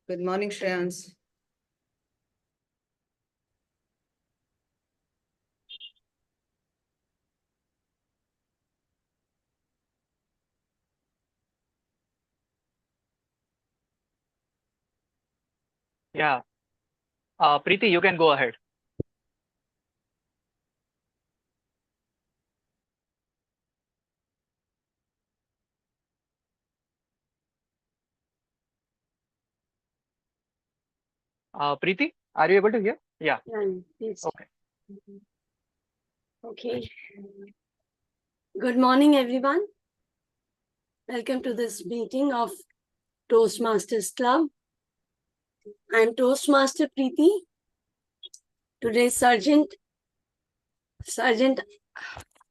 Good morning, Shreyans. Yeah. Preeti, you can go ahead. Preeti, are you able to hear? Yeah. Yes. Okay. Okay. Good morning, everyone. Welcome to this meeting of Toastmasters Club. I'm Toastmaster Preeti, today's Sergeant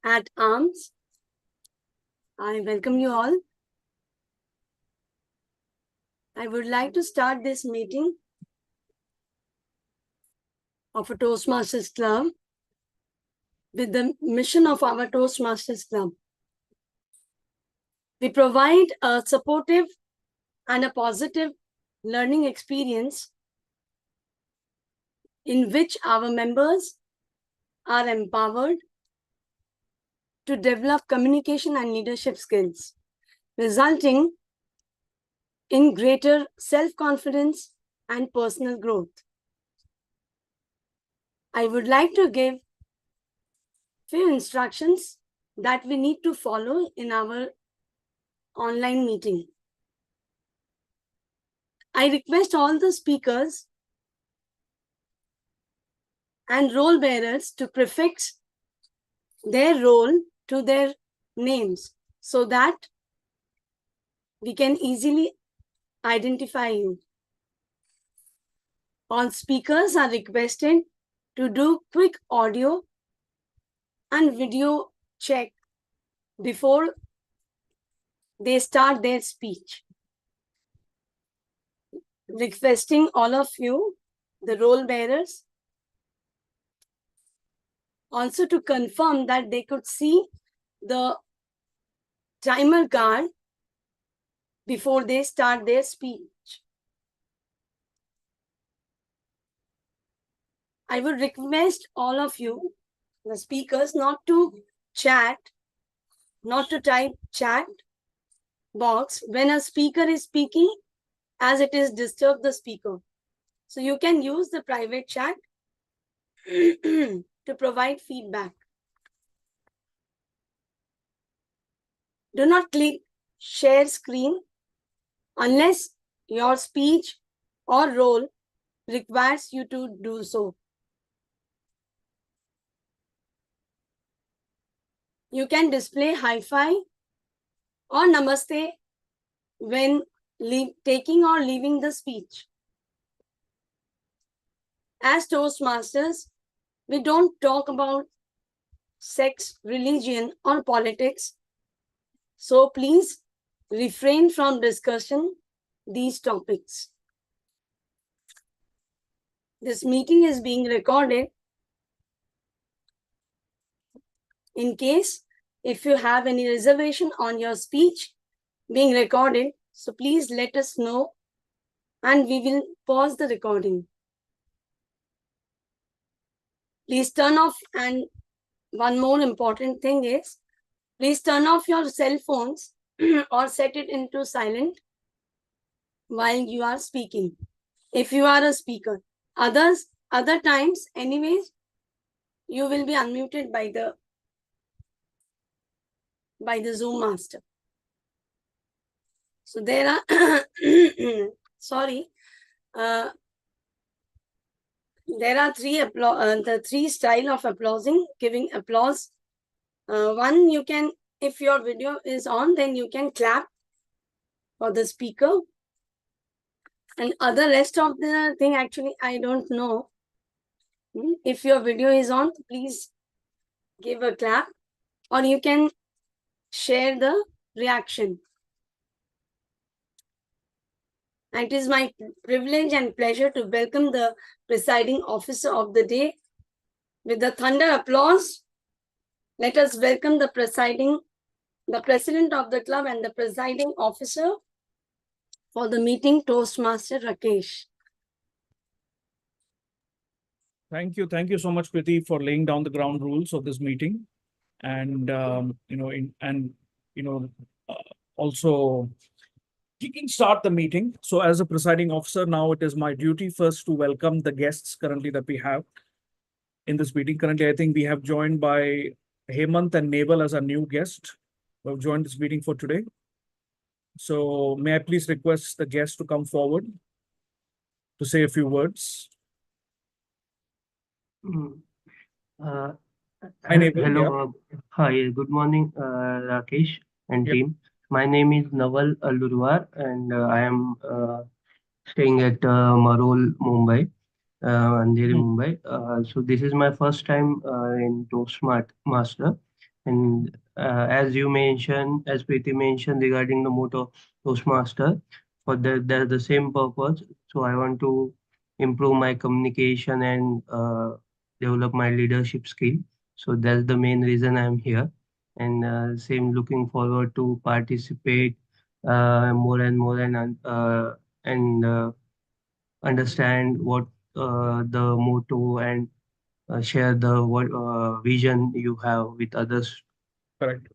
at Arms. I welcome you all. I would like to start this meeting of a Toastmasters Club with the mission of our Toastmasters Club. We provide a supportive and a positive learning experience in which our members are empowered to develop communication and leadership skills, resulting in greater self-confidence and personal growth. I would like to give few instructions that we need to follow in our online meeting. I request all the speakers and role bearers to prefix their role to their names so that we can easily identify you. All speakers are requested to do quick audio and video check before they start their speech. Requesting all of you, the role bearers, also to confirm that they could see the timer card before they start their speech. I would request all of you, the speakers, not to chat, not to type chat box when a speaker is speaking, as it is disturb the speaker. So you can use the private chat to provide feedback. Do not click share screen unless your speech or role requires you to do so. You can display hi-fi or namaste when taking or leaving the speech. As Toastmasters, we don't talk about sex, religion, or politics. So please refrain from discussion these topics. This meeting is being recorded. In case if you have any reservation on your speech being recorded, so please let us know and we will pause the recording. Please turn off, and one more important thing is, please turn off your cell phones or set it into silent while you are speaking, if you are a speaker. Other times, anyways, you will be unmuted by the Zoom master. So there are, sorry, there are the three style of applauding, giving applause. One, you can, if your video is on, then you can clap for the speaker. And other rest of the thing, actually, I don't know. If your video is on, please give a clap, or you can share the reaction. And it is my privilege and pleasure to welcome the presiding officer of the day. With the thunder applause, let us welcome the president of the club and the presiding officer for the meeting, Toastmaster Rakesh. Thank you. Thank you so much, Priti, for laying down the ground rules of this meeting. And, also kicking start the meeting. So as a presiding officer, now it is my duty first to welcome the guests currently that we have in this meeting. Currently, I think we have joined by Hemant and Naval as our new guest who have joined this meeting for today. So may I please request the guests to come forward to say a few words. Hi, Naval. Hello. Yeah. Hi, good morning, Rakesh and Yep. team. My name is Naval Alurwar, and I am staying at Marol, Mumbai, Andheri, Mumbai. So this is my first time in Toastmaster, and as you mentioned, as Preeti mentioned regarding the motto Toastmaster, for there's the same purpose. So I want to improve my communication and develop my leadership skill. So that's the main reason I'm here, and same looking forward to participate more and more and understand what the motto and share the what vision you have with others. Correct.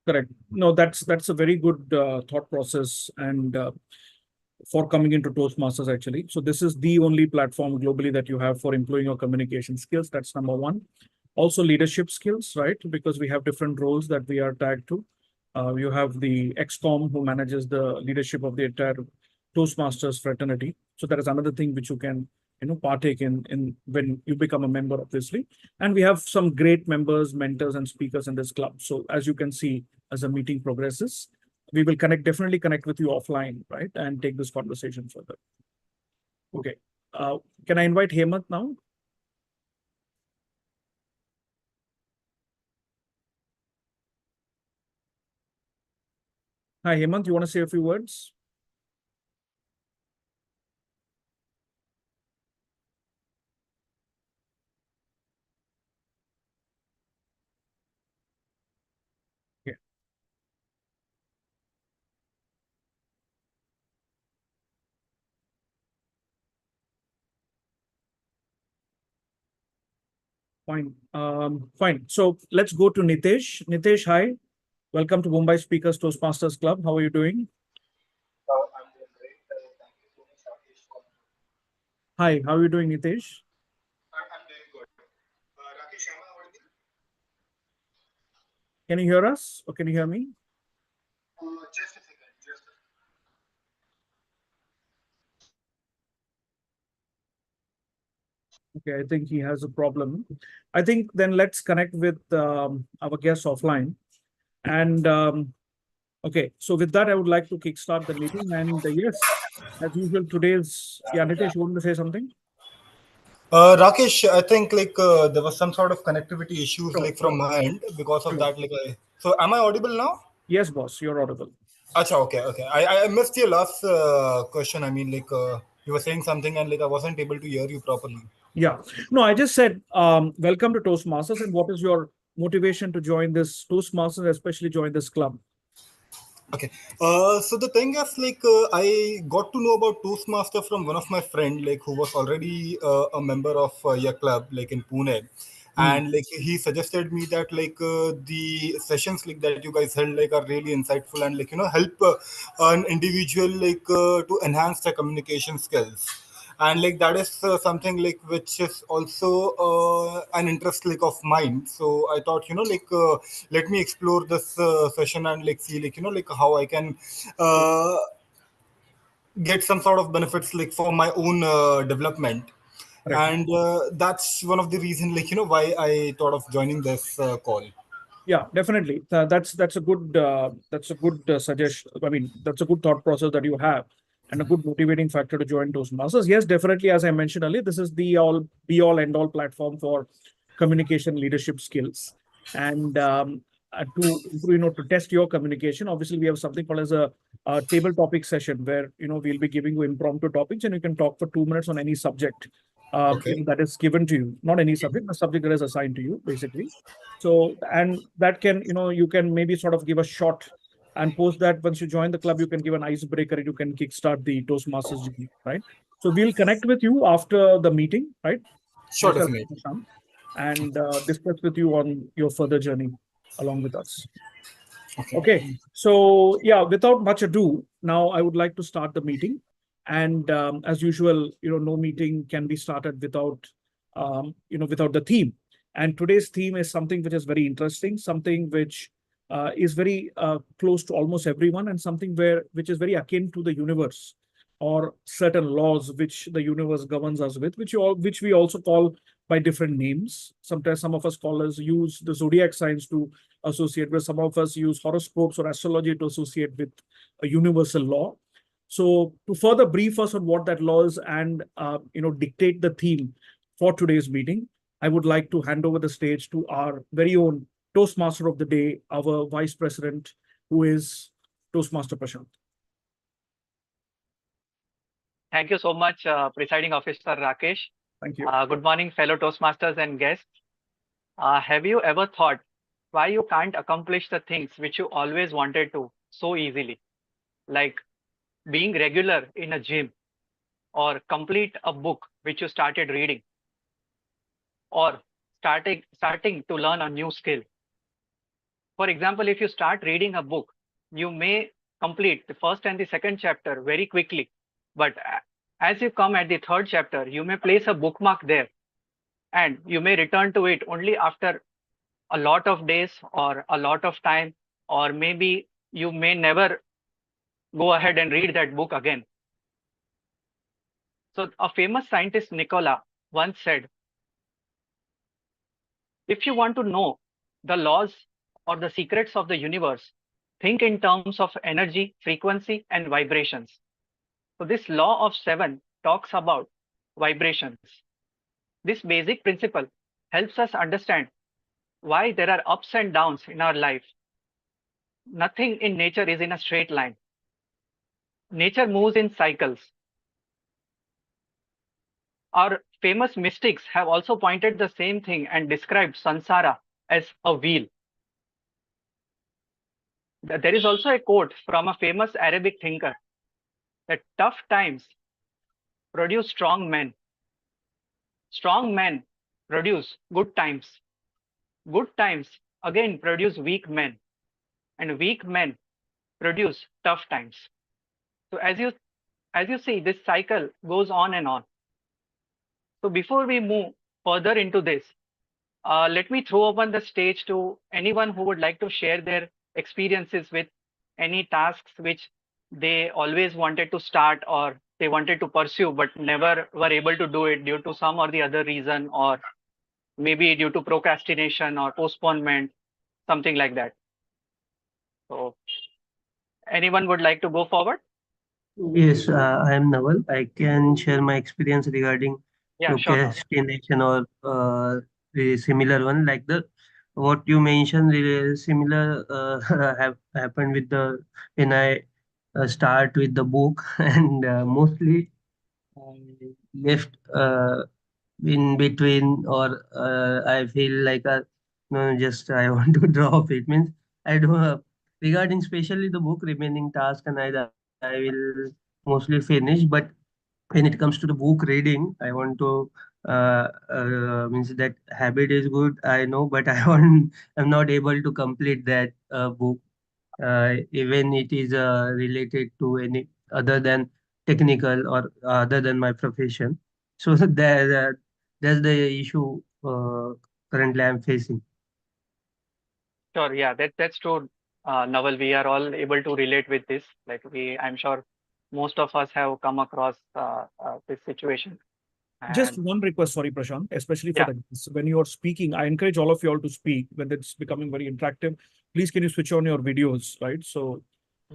Correct. No, that's a very good thought process and for coming into Toastmasters actually. So this is the only platform globally that you have for improving your communication skills. That's number one. Also leadership skills, right? Because we have different roles that we are tagged to. You have the XCOM who manages the leadership of the entire Toastmasters fraternity. So that is another thing which you can partake in when you become a member, obviously. And we have some great members, mentors, and speakers in this club. So as you can see, as the meeting progresses, we will definitely connect with you offline, right? And take this conversation further. Okay. Can I invite Hemant now? Hi, Hemant, you want to say a few words? Yeah. Fine. Fine. So let's go to Nitesh. Nitesh, hi. Welcome to Mumbai Speakers Toastmasters Club. How are you doing? I'm doing great. Thank you so much, Rakesh. Hi, how are you doing, Nitesh? I'm doing good. Rakesh, am I audible? Can you hear us or can you hear me? Just a second. Just a Okay, I think he has a problem. I think then let's connect with our guests offline. And okay, so with that, I would like to kickstart the meeting. And yes, as usual, today's Nitesh, you want to say something? Rakesh, I think there was some sort of connectivity issues Sure, from sure, my end because of sure. that. So am I audible now? Yes, boss, you're audible. Acha, okay, okay. I missed your last question. I mean, you were saying something and I wasn't able to hear you properly. Yeah. No, I just said, welcome to Toastmasters. And what is your motivation to join this Toastmasters, especially join this club? Okay. So the thing is, I got to know about Toastmaster from one of my friend, who was already a member of your club, in Pune, and he suggested me that the sessions that you guys held are really insightful and help an individual to enhance their communication skills, and that is something which is also an interest of mine. So I thought let me explore this session and see how I can uh, get some sort of benefits for my own development. Correct. And that's one of the reasons why I thought of joining this call. Yeah, definitely. That's a good suggestion. I mean, that's a good thought process that you have, and a good motivating factor to join Toastmasters. Yes, definitely. As I mentioned earlier, this is the be all end all platform for communication leadership skills, and to test your communication. Obviously, we have something called as a table topic session where we'll be giving you impromptu topics, and you can talk for 2 minutes on any subject Okay. that is given to you. Not any subject, the subject that is assigned to you, basically. So, and that can, you can maybe sort of give a short And post that, once you join the club, you can give an icebreaker. You can kickstart the Toastmasters journey, right? So we'll connect with you after the meeting, right? Sure, Myself, definitely. Prashant, and discuss with you on your further journey along with us. Okay. Okay, so yeah, without much ado, now I would like to start the meeting. And as usual, no meeting can be started without, without the theme. And today's theme is something which is very interesting, something which is very close to almost everyone, and something which is very akin to the universe or certain laws which the universe governs us with, which we also call by different names. Sometimes some of us scholars use the zodiac signs to associate with. Some of us use horoscopes or astrology to associate with a universal law. So to further brief us on what that law is and dictate the theme for today's meeting, I would like to hand over the stage to our very own Toastmaster of the day, our Vice President, who is Toastmaster Prashant. Thank you so much, Presiding Officer Rakesh. Thank you. Good morning, fellow Toastmasters and guests. Have you ever thought why you can't accomplish the things which you always wanted to so easily? Like being regular in a gym, or complete a book which you started reading, or starting to learn a new skill. For example, if you start reading a book, you may complete the first and the second chapter very quickly. But as you come at the third chapter, you may place a bookmark there, and you may return to it only after a lot of days or a lot of time, or maybe you may never go ahead and read that book again. So a famous scientist, Nikola, once said, if you want to know the laws or the secrets of the universe, think in terms of energy, frequency, and vibrations. So this law of 7 talks about vibrations. This basic principle helps us understand why there are ups and downs in our life. Nothing in nature is in a straight line. Nature moves in cycles. Our famous mystics have also pointed the same thing and described samsara as a wheel. There is also a quote from a famous Arabic thinker that tough times produce strong men. Strong men produce good times. Good times again produce weak men. And weak men produce tough times. So as you see, this cycle goes on and on. So before we move further into this, let me throw open the stage to anyone who would like to share their experiences with any tasks which they always wanted to start or they wanted to pursue but never were able to do it due to some or the other reason, or maybe due to procrastination or postponement, something like that. So anyone would like to go forward? Yes, I am Naval. I can share my experience regarding Yeah, sure. procrastination or the similar one, like the what you mentioned. Similar have happened with the when I start with the book, and mostly I left in between, or I feel like no, just I want to drop it. Means I do regarding especially the book remaining task, and I will mostly finish. But when it comes to the book reading, I want to means that habit is good, I know, but I'm not able to complete that book, even it is related to any other than technical or other than my profession. So that's the issue currently I'm facing. Sure. Yeah, that's true. Naval, we are all able to relate with this. Like I'm sure most of us have come across this situation. Just And one request, sorry, Prashant, especially for yeah, the guests. When you're speaking, I encourage all of you all to speak when it's becoming very interactive. Please, can you switch on your videos, right? So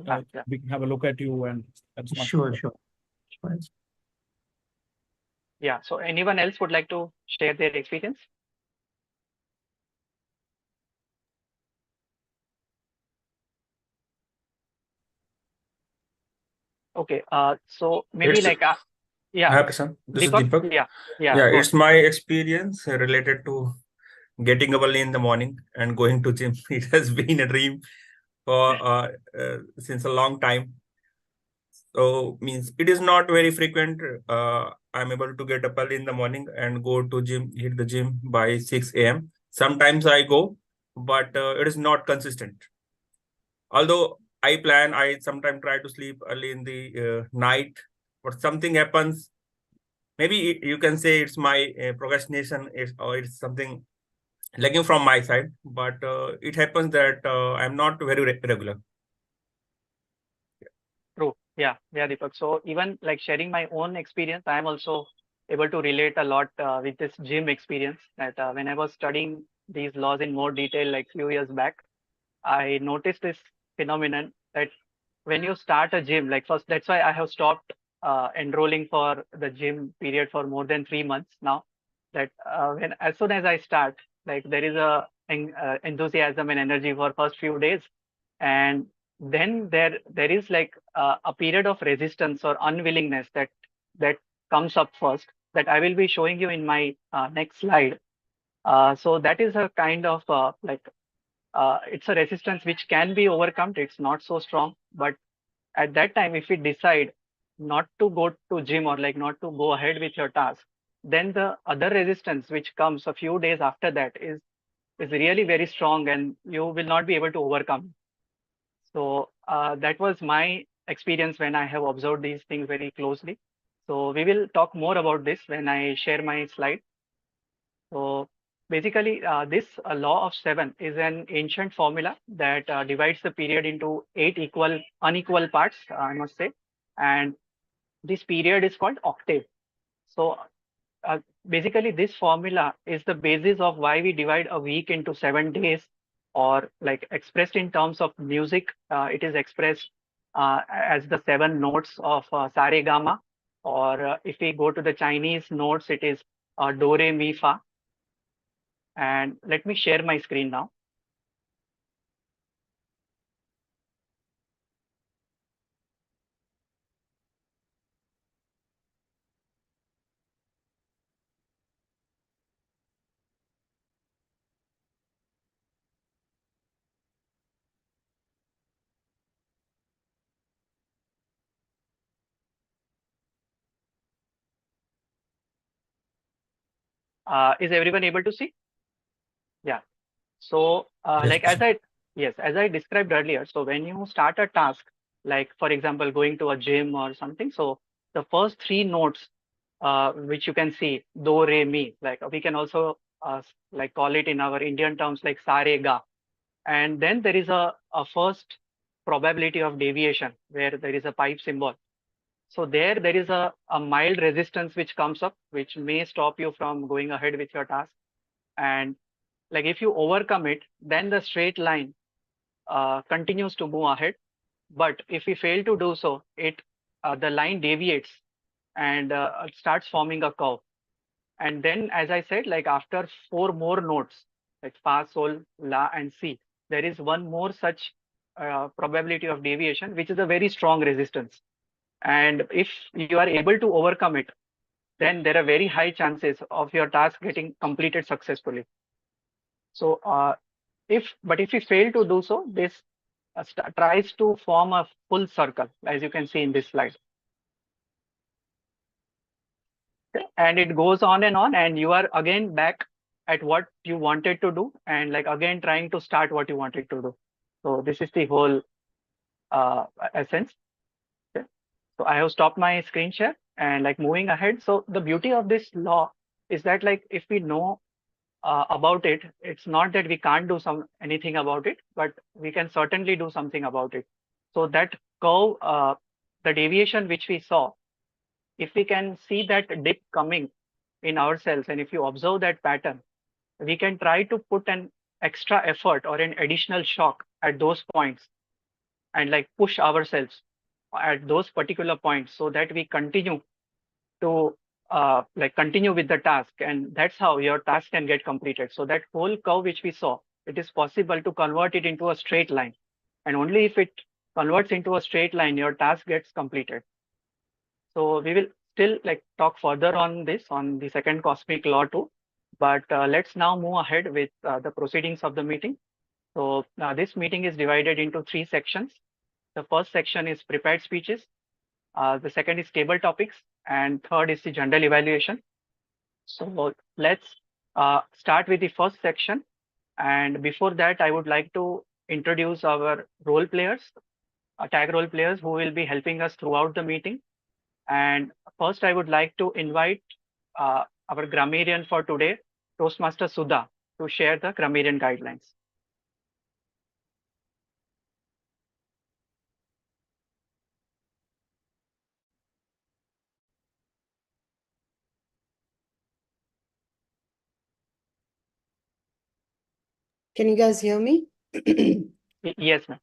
yeah. we can have a look at you, and that's much Sure, better. sure. Fine. Yeah. So anyone else would like to share their experience? Okay. So maybe It's like yeah, Hi, Prashant. This is Deepak. Deepak. Yeah, Yeah, go it's ahead. my experience related to getting up early in the morning and going to gym. It has been a dream for since a long time. So means it is not very frequent. I'm able to get up early in the morning and go to gym, hit the gym by 6 a.m. Sometimes I go, but it is not consistent. Although I sometimes try to sleep early in the night, but something happens. Maybe you can say it's my procrastination, or it's something lagging from my side. But it happens that I'm not very regular. True. Yeah, Deepak. So even like sharing my own experience, I am also able to relate a lot with this gym experience. That when I was studying these laws in more detail, like few years back, I noticed this phenomenon that when you start a gym, like first, that's why I have stopped enrolling for the gym period for more than 3 months now. That when as soon as I start, like there is a enthusiasm and energy for first few days, and then there is like a period of resistance or unwillingness that comes up first, that I will be showing you in my next slide. So that is a kind of it's a resistance which can be overcome. It's not so strong, but at that time, if we decide not to go to gym or like not to go ahead with your task, then the other resistance which comes a few days after that is really very strong, and you will not be able to overcome. So that was my experience when I have observed these things very closely. So we will talk more about this when I share my slide. So basically, this law of 7 is an ancient formula that divides the period into 8 unequal parts, I must say. And this period is called octave. So basically, this formula is the basis of why we divide a week into 7 days, or like expressed in terms of music, it is expressed as the 7 notes of sa re ga ma, or if we go to the Chinese notes, it is do re mi fa. And let me share my screen now. Is everyone able to see? Yeah. So like as I described earlier, so when you start a task, like for example, going to a gym or something, so the first 3 notes which you can see, do, re, mi, like we can also like call it in our Indian terms like sa, re, ga. And then there is a first probability of deviation where there is a pipe symbol. So there is a mild resistance which comes up, which may stop you from going ahead with your task. And like if you overcome it, then the straight line continues to move ahead. But if we fail to do so, the line deviates and it starts forming a curve. And then, as I said, like after 4 more notes, like fa, sol, la, and si, there is one more such probability of deviation, which is a very strong resistance. And if you are able to overcome it, then there are very high chances of your task getting completed successfully. So if you fail to do so, this tries to form a full circle, as you can see in this slide. Okay? And it goes on, and you are again back at what you wanted to do, and like again trying to start what you wanted to do. So this is the whole essence. Okay? So I have stopped my screen share and like moving ahead. So the beauty of this law is that like if we know about it, it's not that we can't do anything about it, but we can certainly do something about it. So that curve, the deviation which we saw, if we can see that dip coming in ourselves, and if you observe that pattern, we can try to put an extra effort or an additional shock at those points and like push ourselves at those particular points so that we continue to like continue with the task, and that's how your task can get completed. So that whole curve which we saw, it is possible to convert it into a straight line, and only if it converts into a straight line, your task gets completed. So we will still like talk further on this on the second cosmic law too, but let's now move ahead with the proceedings of the meeting. So this meeting is divided into 3 sections. The first section is prepared speeches. The second is table topics, and third is the general evaluation. So let's start with the first section. And before that, I would like to introduce our role players, tag role players who will be helping us throughout the meeting. And first, I would like to invite our grammarian for today, Toastmaster Sudha, to share the grammarian guidelines. Can you guys hear me? Yes, ma'am.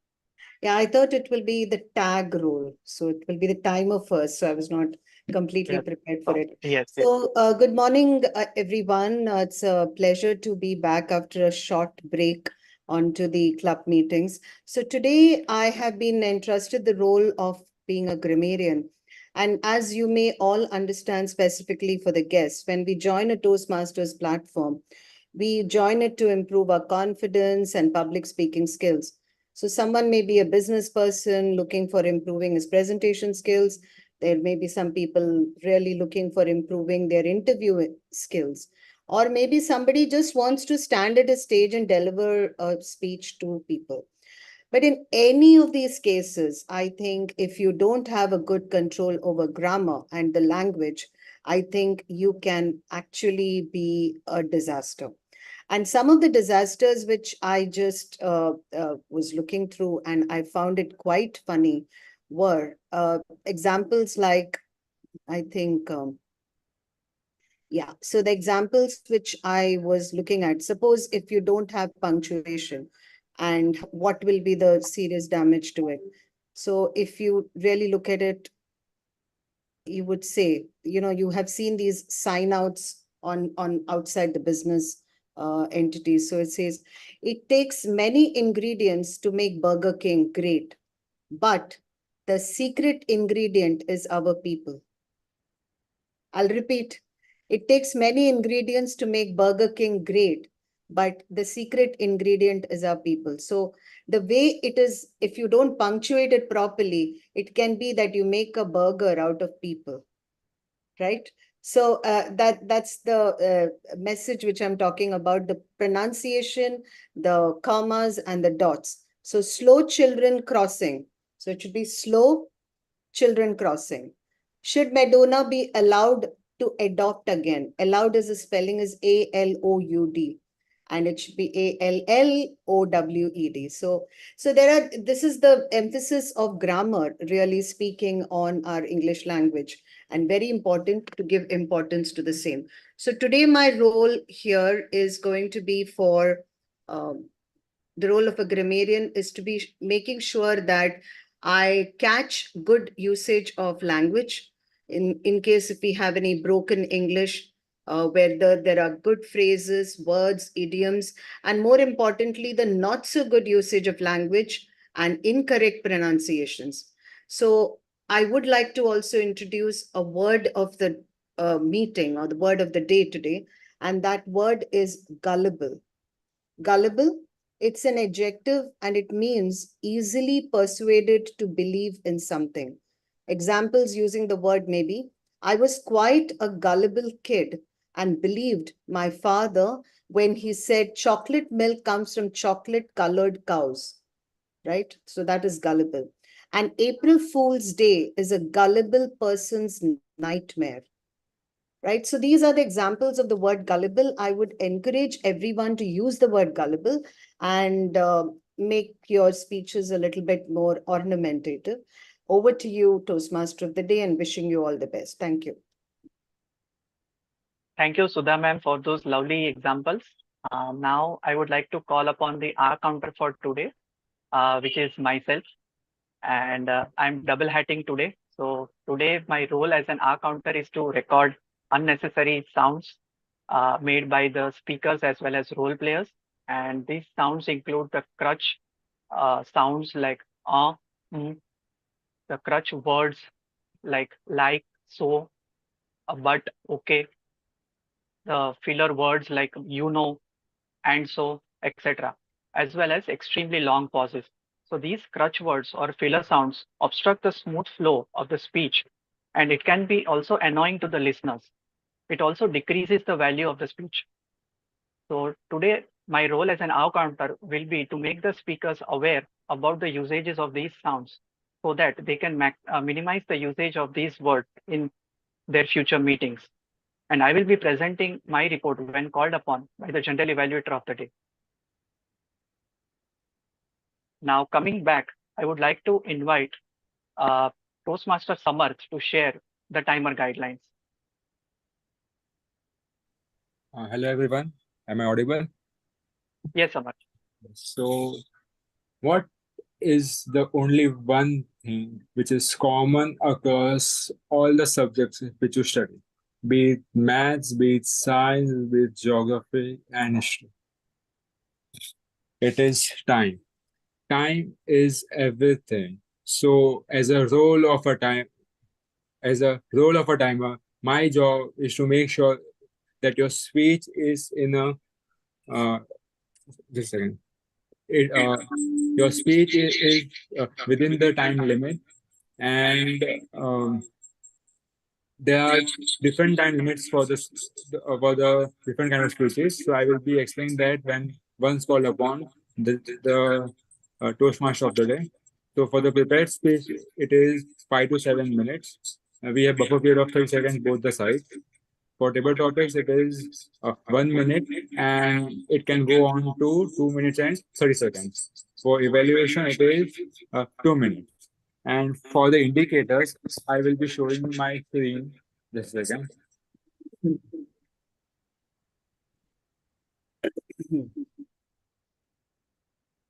Yeah, I thought it will be the tag role. So it will be the timer first. So I was not completely Yes. prepared for it. Yes. So good morning, everyone. It's a pleasure to be back after a short break onto the club meetings. So today I have been entrusted the role of being a grammarian. And as you may all understand specifically for the guests, when we join a Toastmasters platform, we join it to improve our confidence and public speaking skills. So someone may be a business person looking for improving his presentation skills. There may be some people really looking for improving their interview skills. Or maybe somebody just wants to stand at a stage and deliver a speech to people. But in any of these cases, I think if you don't have a good control over grammar and the language, I think you can actually be a disaster. And some of the disasters which I just was looking through and I found it quite funny were examples like, I think, yeah. So the examples which I was looking at, suppose if you don't have punctuation and what will be the serious damage to it. So if you really look at it, you would say, you have seen these sign outs on outside the business entities. So it says, it takes many ingredients to make Burger King great, but the secret ingredient is our people. I'll repeat. It takes many ingredients to make Burger King great, but the secret ingredient is our people. So the way it is, if you don't punctuate it properly, it can be that you make a burger out of people, right? So that's the message which I'm talking about, the pronunciation, the commas, and the dots. So slow children crossing. So it should be slow children crossing. Should Madonna be allowed to adopt again? Allowed as a spelling is ALOUD, and it should be ALLOWED. So this is the emphasis of grammar, really speaking on our English language, and very important to give importance to the same. So today my role here is going to be for the role of a grammarian is to be making sure that I catch good usage of language in case if we have any broken English, where there are good phrases, words, idioms, and more importantly, the not so good usage of language and incorrect pronunciations. So I would like to also introduce a word of the meeting or the word of the day today, and that word is gullible. Gullible, it's an adjective and it means easily persuaded to believe in something. Examples using the word maybe, I was quite a gullible kid and believed my father when he said chocolate milk comes from chocolate colored cows, right? So that is gullible. And April Fool's Day is a gullible person's nightmare, right? So these are the examples of the word gullible. I would encourage everyone to use the word gullible and make your speeches a little bit more ornamentative. Over to you, Toastmaster of the Day, and wishing you all the best. Thank you. Thank you, Sudha ma'am, for those lovely examples. Now I would like to call upon the R counter for today, which is myself. And I'm double hatting today. So today my role as an R counter is to record unnecessary sounds made by the speakers as well as role players. And these sounds include the crutch sounds like the crutch words like, so, but, okay, the filler words like, and so, etc. as well as extremely long pauses. So these crutch words or filler sounds obstruct the smooth flow of the speech, and it can be also annoying to the listeners. It also decreases the value of the speech. So today, my role as an ow counter will be to make the speakers aware about the usages of these sounds so that they can minimize the usage of these words in their future meetings. And I will be presenting my report when called upon by the general evaluator of the day. Now, coming back, I would like to invite Toastmaster Samarth to share the timer guidelines. Hello everyone, am I audible? Yes, Samarth. So, what is the only one thing which is common across all the subjects which you study? Be it maths, be it science, be it geography and history. It is time. Time is everything. So, as a role of a timer, my job is to make sure that your speech is in a just a second. Your speech is within the time limit, and there are different time limits for for the different kind of speeches. So I will be explaining that when once called upon the Toastmaster of the day. So for the prepared speech, it is 5 to 7 minutes. We have buffer period of 30 seconds both the sides. For table topics, it is 1 minute and it can go on to 2 minutes and 30 seconds. For evaluation, it is 2 minutes. And for the indicators, I will be showing my screen. Just a second.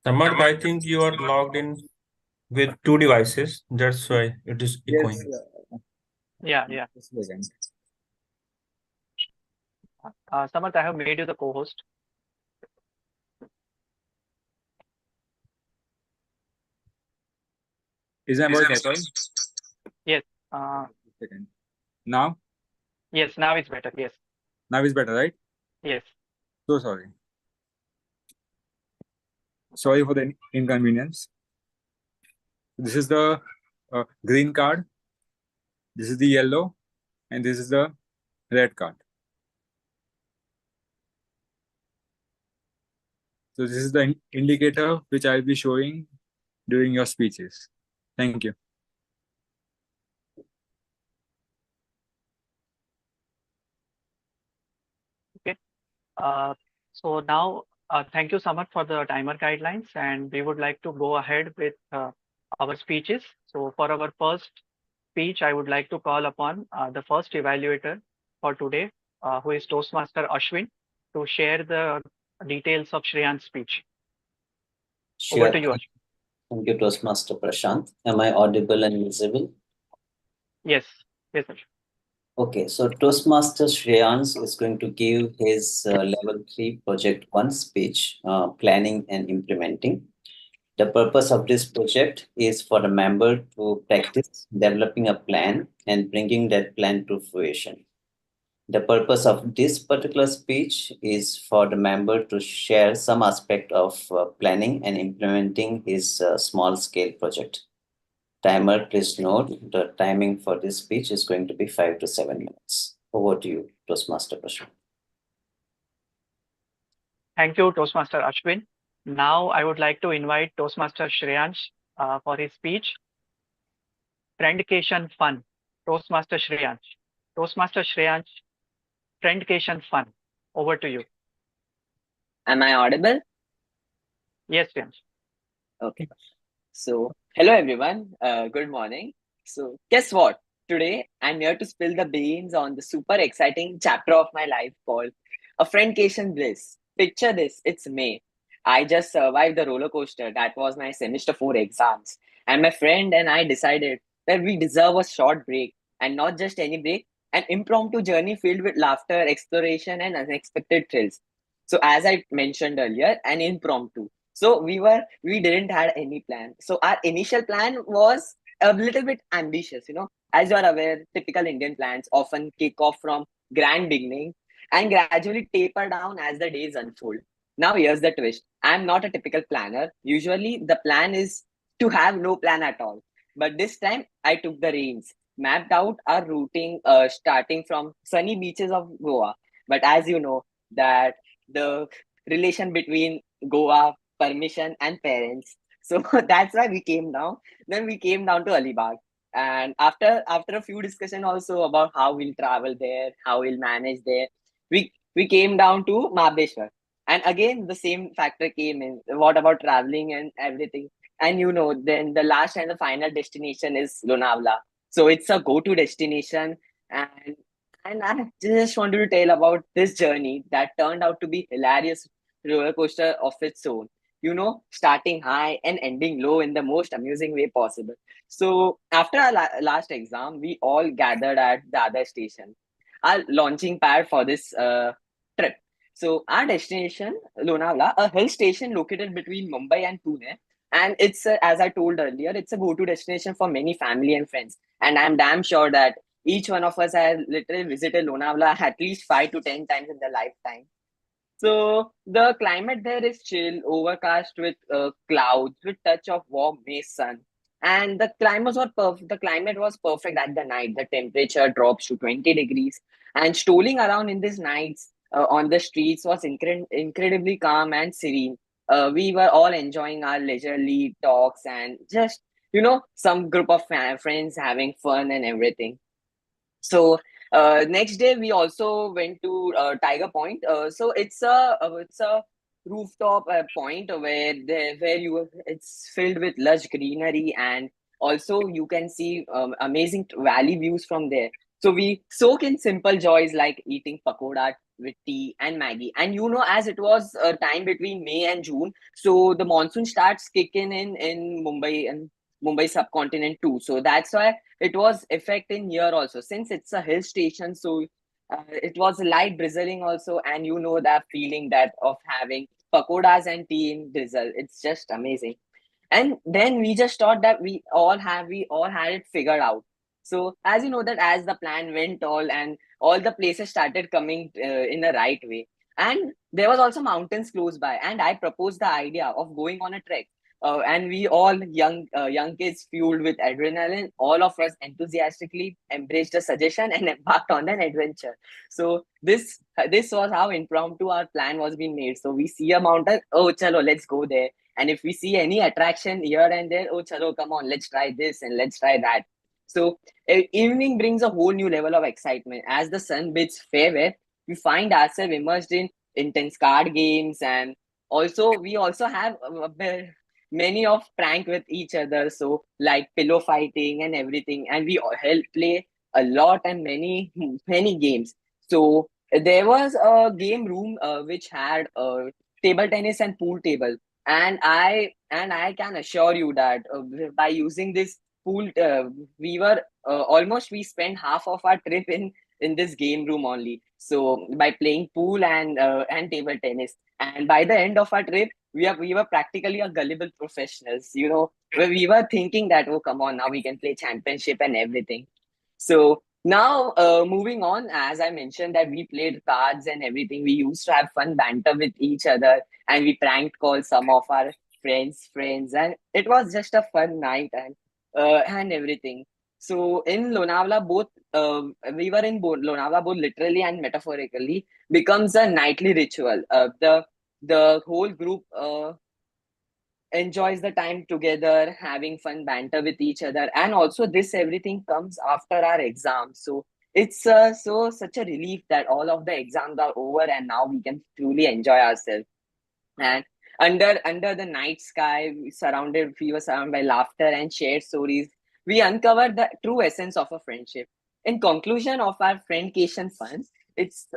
Samarth, I think you are logged in with two devices. That's why it is echoing. Yeah. Just a second. Samarth, I have made you the co-host. Is my voice okay? Yes. Second. Now? Yes, now it's better. Yes. Now is better, right? Yes. So sorry. Sorry for the inconvenience. This is the green card. This is the yellow. And this is the red card. So this is the indicator which I'll be showing during your speeches. Thank you. Okay. So now, thank you, Samarth, for the timer guidelines, and we would like to go ahead with our speeches. So for our first speech, I would like to call upon the first evaluator for today, who is Toastmaster Ashwin, to share the details of Shreyan's speech. Sure. Over to you, Ashwin. Thank you, Toastmaster Prashant. Am I audible and visible? Yes, Ashwin. Okay, so Toastmaster Shreyans is going to give his level 3 project 1 speech, planning and implementing. The purpose of this project is for the member to practice developing a plan and bringing that plan to fruition. The purpose of this particular speech is for the member to share some aspect of planning and implementing his small scale project. Timer, please note the timing for this speech is going to be 5 to 7 minutes. Over to you, Toastmaster Prashant. Thank you, Toastmaster Ashwin. Now I would like to invite Toastmaster Shreyansh for his speech. Friendcation fun. Toastmaster Shreyansh. Toastmaster Shreyansh, Friendcation fun. Over to you. Am I audible? Yes, Shreyansh. Okay. So, hello everyone. Good morning. So, guess what? Today, I'm here to spill the beans on the super exciting chapter of my life called A Friendcation Bliss. Picture this, it's May. I just survived the roller coaster that was my semester 4 exams. And my friend and I decided that we deserve a short break, and not just any break, an impromptu journey filled with laughter, exploration, and unexpected thrills. So, as I mentioned earlier, an impromptu. So we didn't had any plan. So our initial plan was a little bit ambitious, as you are aware, typical Indian plans often kick off from grand beginning and gradually taper down as the days unfold. Now here's the twist. I'm not a typical planner. Usually the plan is to have no plan at all. But this time I took the reins, mapped out our routing starting from sunny beaches of Goa. But as you know, that the relation between Goa, permission, and parents. So that's why we came down. Then we came down to Alibag. And after a few discussion also about how we'll travel there, how we'll manage there, we came down to Mahabaleshwar. And again, the same factor came in. What about traveling and everything? And then the last and the final destination is Lonavala. So it's a go-to destination. And I just wanted to tell about this journey that turned out to be hilarious roller coaster of its own. Starting high and ending low in the most amusing way possible. So after our last exam, we all gathered at the other station, our launching pad for this trip. So our destination, Lonavala, a hill station located between Mumbai and Pune. And it's, as I told earlier, it's a go-to destination for many family and friends. And I'm damn sure that each one of us has literally visited Lonavala at least 5 to 10 times in their lifetime. So the climate there is chill, overcast with clouds, with touch of warm May sun. And the climate was perfect. The climate was perfect at the night. The temperature drops to 20 degrees, and strolling around in these nights on the streets was incredibly calm and serene. We were all enjoying our leisurely talks and just some group of friends having fun and everything. So next day we also went to Tiger Point. So it's a rooftop point where it's filled with lush greenery, and also you can see amazing valley views from there. So we soak in simple joys like eating pakoda with tea and Maggie. And as it was a time between May and June, so the monsoon starts kicking in Mumbai and Mumbai subcontinent too. So that's why it was affecting here also, since it's a hill station. So it was light drizzling also, and that feeling that of having pakodas and tea in drizzle. It's just amazing. And then we just thought that we all had it figured out. So as you know that as the plan went and all the places started coming in the right way, and there was also mountains close by, and I proposed the idea of going on a trek. And we all young kids fueled with adrenaline, all of us enthusiastically embraced the suggestion and embarked on an adventure. So this was how impromptu our plan was being made. So we see a mountain, oh chalo, let's go there. And if we see any attraction here and there, oh chalo, come on, let's try this and let's try that. So evening brings a whole new level of excitement. As the sun bids farewell, we find ourselves immersed in intense card games, and also we also have many of prank with each other, so like pillow fighting and everything, and we all help play a lot and many many games. So there was a game room which had table tennis and pool table, and I can assure you that by using this pool we spent half of our trip in this game room only, so by playing pool and table tennis. And by the end of our trip, we were practically a gullible professionals, where we were thinking that, oh, come on, now we can play championship and everything. So now, moving on, as I mentioned that we played cards and everything, we used to have fun banter with each other, and we pranked called some of our friends, and it was just a fun night and everything. So in Lonavala, we were in Lonavala both literally and metaphorically, becomes a nightly ritual. The whole group enjoys the time together, having fun banter with each other, and also this everything comes after our exams. So it's such a relief that all of the exams are over and now we can truly enjoy ourselves. And under the night sky, we were surrounded by laughter and shared stories. We uncovered the true essence of a friendship. In conclusion of our friendcation fun,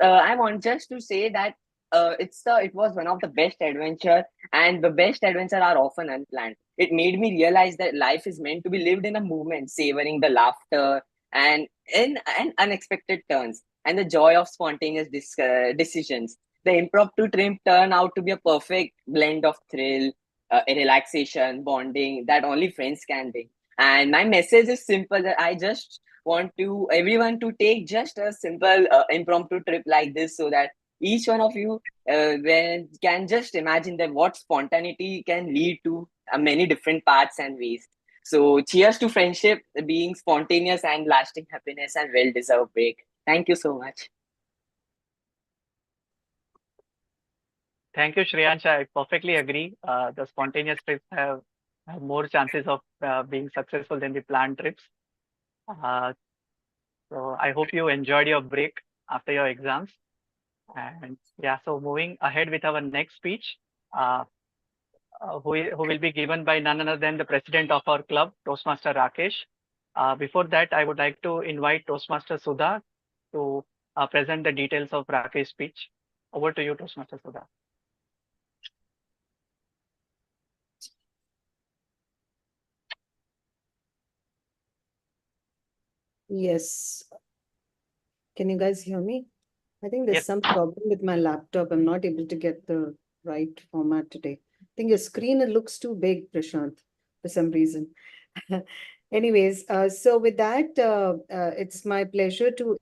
I want just to say that it was one of the best adventure, and the best adventure are often unplanned. It made me realize that life is meant to be lived in a moment, savoring the laughter and unexpected turns, and the joy of spontaneous decisions. The impromptu trip turned out to be a perfect blend of thrill, relaxation, bonding that only friends can bring. And my message is simple, that I just want to everyone to take just a simple impromptu trip like this, so that each one of you can just imagine that what spontaneity can lead to many different paths and ways. So cheers to friendship, being spontaneous and lasting happiness and well-deserved break. Thank you so much. Thank you, Shreyansh. I perfectly agree. The spontaneous trips have more chances of being successful than the planned trips. So I hope you enjoyed your break after your exams. And yeah, so moving ahead with our next speech, who will be given by none other than the president of our club, Toastmaster Rakesh. Before that, I would like to invite Toastmaster Sudha to present the details of Rakesh's speech. Over to you, Toastmaster Sudha. Yes. Can you guys hear me? I think there's Yes. some problem with my laptop. I'm not able to get the right format today. I think your screen, it looks too big, Prashant, for some reason. Anyways, so with that, it's my pleasure to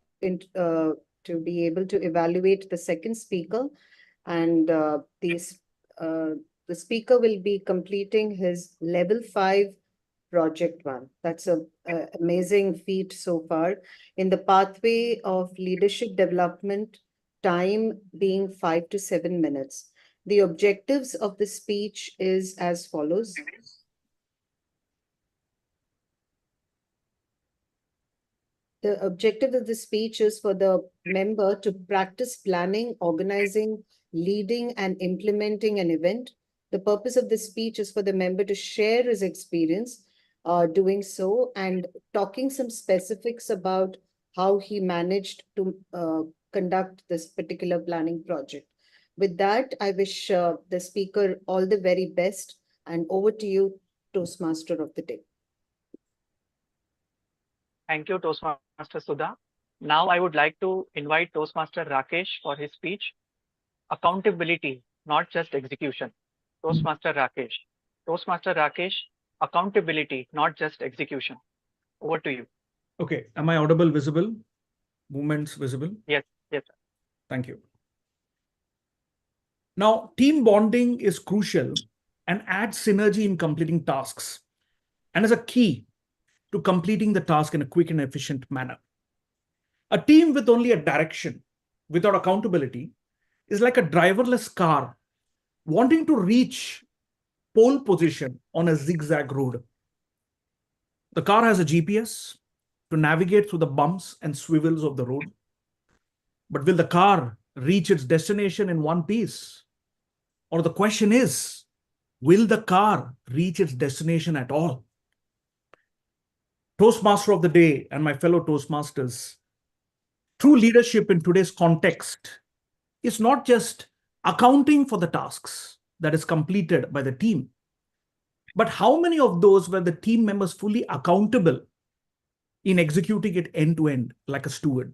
be able to evaluate the second speaker, and the speaker will be completing his level 5 project 1. That's a amazing feat so far in the pathway of leadership development, time being 5 to 7 minutes. The objectives of the speech is as follows. The objective of the speech is for the member to practice planning, organizing, leading, and implementing an event. The purpose of the speech is for the member to share his experience doing so and talking some specifics about how he managed to conduct this particular planning project. With that, I wish the speaker all the very best, and over to you, Toastmaster of the day. Thank you, Toastmaster Sudha. Now I would like to invite Toastmaster Rakesh for his speech. Accountability, not just execution. Toastmaster Rakesh. Toastmaster Rakesh, accountability, not just execution. Over to you. Okay. Am I audible, visible? Movements visible? Yes, yes. Sir. Thank you. Now, team bonding is crucial and adds synergy in completing tasks and is a key to completing the task in a quick and efficient manner. A team with only a direction, without accountability, is like a driverless car wanting to reach pole position on a zigzag road. The car has a GPS to navigate through the bumps and swivels of the road. But will the car reach its destination in one piece? Or the question is, will the car reach its destination at all? Toastmaster of the day and my fellow Toastmasters, true leadership in today's context is not just accounting for the tasks that is completed by the team, but how many of those were the team members fully accountable in executing it end to end like a steward?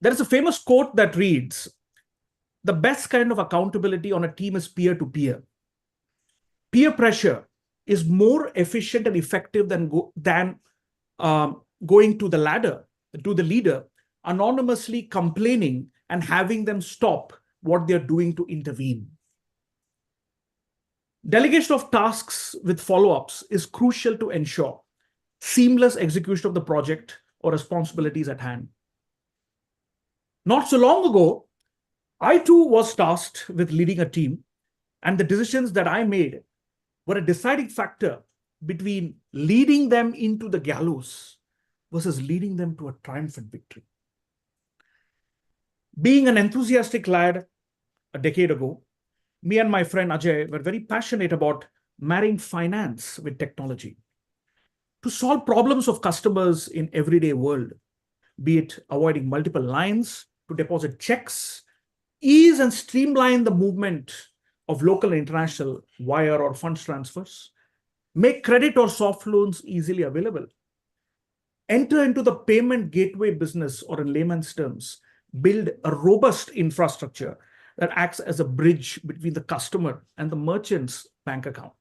There is a famous quote that reads, "The best kind of accountability on a team is peer-to-peer. Peer pressure is more efficient and effective than going to the ladder, to the leader, anonymously complaining and having them stop what they're doing to intervene." Delegation of tasks with follow-ups is crucial to ensure seamless execution of the project or responsibilities at hand. Not so long ago, I too was tasked with leading a team, and the decisions that I made were a deciding factor between leading them into the gallows versus leading them to a triumphant victory. Being an enthusiastic lad a decade ago, me and my friend Ajay were very passionate about marrying finance with technology to solve problems of customers in everyday world, be it avoiding multiple lines to deposit checks, ease and streamline the movement of local and international wire or funds transfers, make credit or soft loans easily available, enter into the payment gateway business, or in layman's terms, build a robust infrastructure that acts as a bridge between the customer and the merchant's bank account.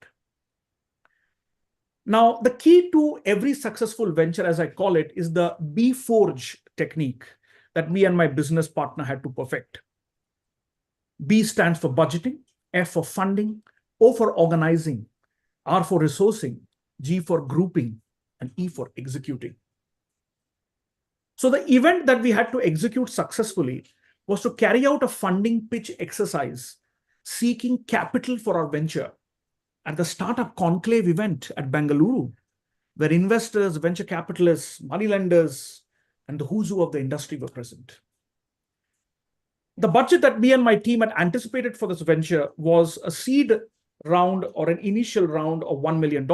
Now, the key to every successful venture, as I call it, is the B-Forge technique, that me and my business partner had to perfect. B stands for budgeting, F for funding, O for organizing, R for resourcing, G for grouping, and E for executing. So the event that we had to execute successfully was to carry out a funding pitch exercise seeking capital for our venture at the Startup Conclave event at Bengaluru, where investors, venture capitalists, money lenders, and the who's who of the industry were present. The budget that me and my team had anticipated for this venture was a seed round or an initial round of $1 million,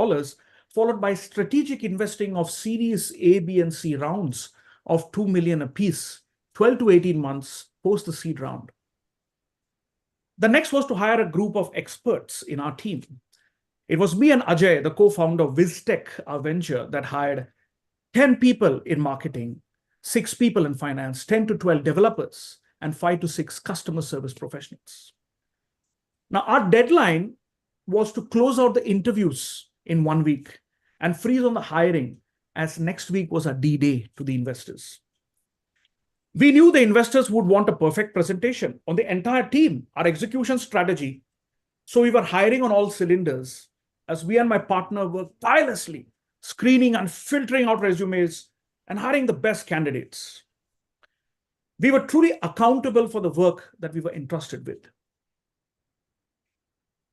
followed by strategic investing of Series A, B, and C rounds of 2 million apiece, 12 to 18 months post the seed round. The next was to hire a group of experts in our team. It was me and Ajay, the co-founder of VizTech, our venture, that hired 10 people in marketing, 6 people in finance, 10 to 12 developers, and 5 to 6 customer service professionals. Now, our deadline was to close out the interviews in 1 week and freeze on the hiring, as next week was a D-Day to the investors. We knew the investors would want a perfect presentation on the entire team, our execution strategy. So we were hiring on all cylinders as we and my partner worked tirelessly, screening and filtering out resumes and hiring the best candidates. We were truly accountable for the work that we were entrusted with.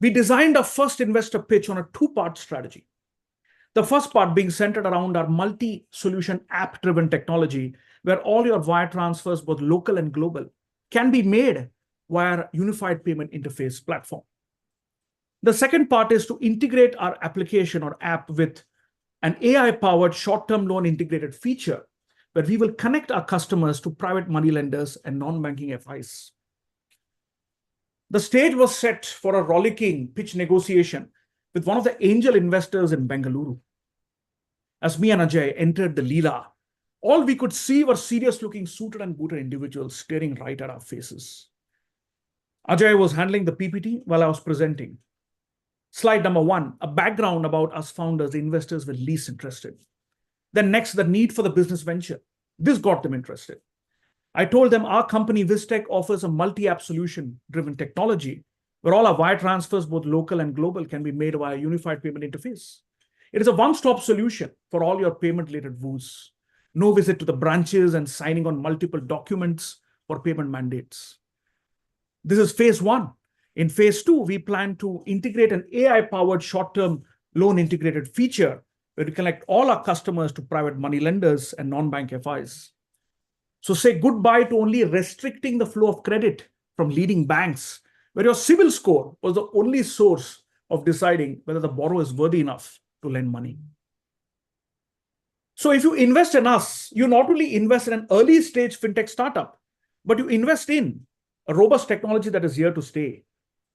We designed our first investor pitch on a 2-part strategy. The first part being centered around our multi-solution app-driven technology, where all your wire transfers, both local and global, can be made via unified payment interface platform. The second part is to integrate our application or app with an AI-powered short-term loan integrated feature, where we will connect our customers to private money lenders and non-banking FIs. The stage was set for a rollicking pitch negotiation with one of the angel investors in Bengaluru. As me and Ajay entered the Leela, all we could see were serious-looking suited and booted individuals staring right at our faces. Ajay was handling the PPT while I was presenting. Slide number 1, a background about us founders, the investors were least interested. Then next, the need for the business venture. This got them interested. I told them our company, VizTech, offers a multi-app solution-driven technology where all our wire transfers, both local and global, can be made via a unified payment interface. It is a one-stop solution for all your payment-related woes. No visit to the branches and signing on multiple documents for payment mandates. This is phase 1. In phase 2, we plan to integrate an AI-powered short-term loan integrated feature where we connect all our customers to private money lenders and non-bank FIs. So say goodbye to only restricting the flow of credit from leading banks, where your CIBIL score was the only source of deciding whether the borrower is worthy enough to lend money. So if you invest in us, you not only invest in an early stage fintech startup, but you invest in a robust technology that is here to stay.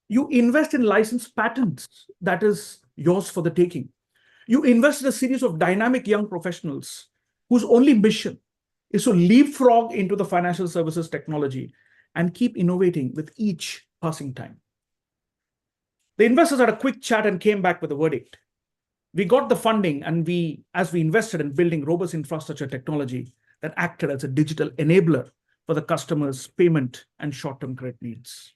You invest in licensed patents that is yours for the taking. You invest in a series of dynamic young professionals whose only mission is to leapfrog into the financial services technology and keep innovating with each passing time. The investors had a quick chat and came back with a verdict. We got the funding, and as we invested in building robust infrastructure technology that acted as a digital enabler for the customers' payment and short-term credit needs.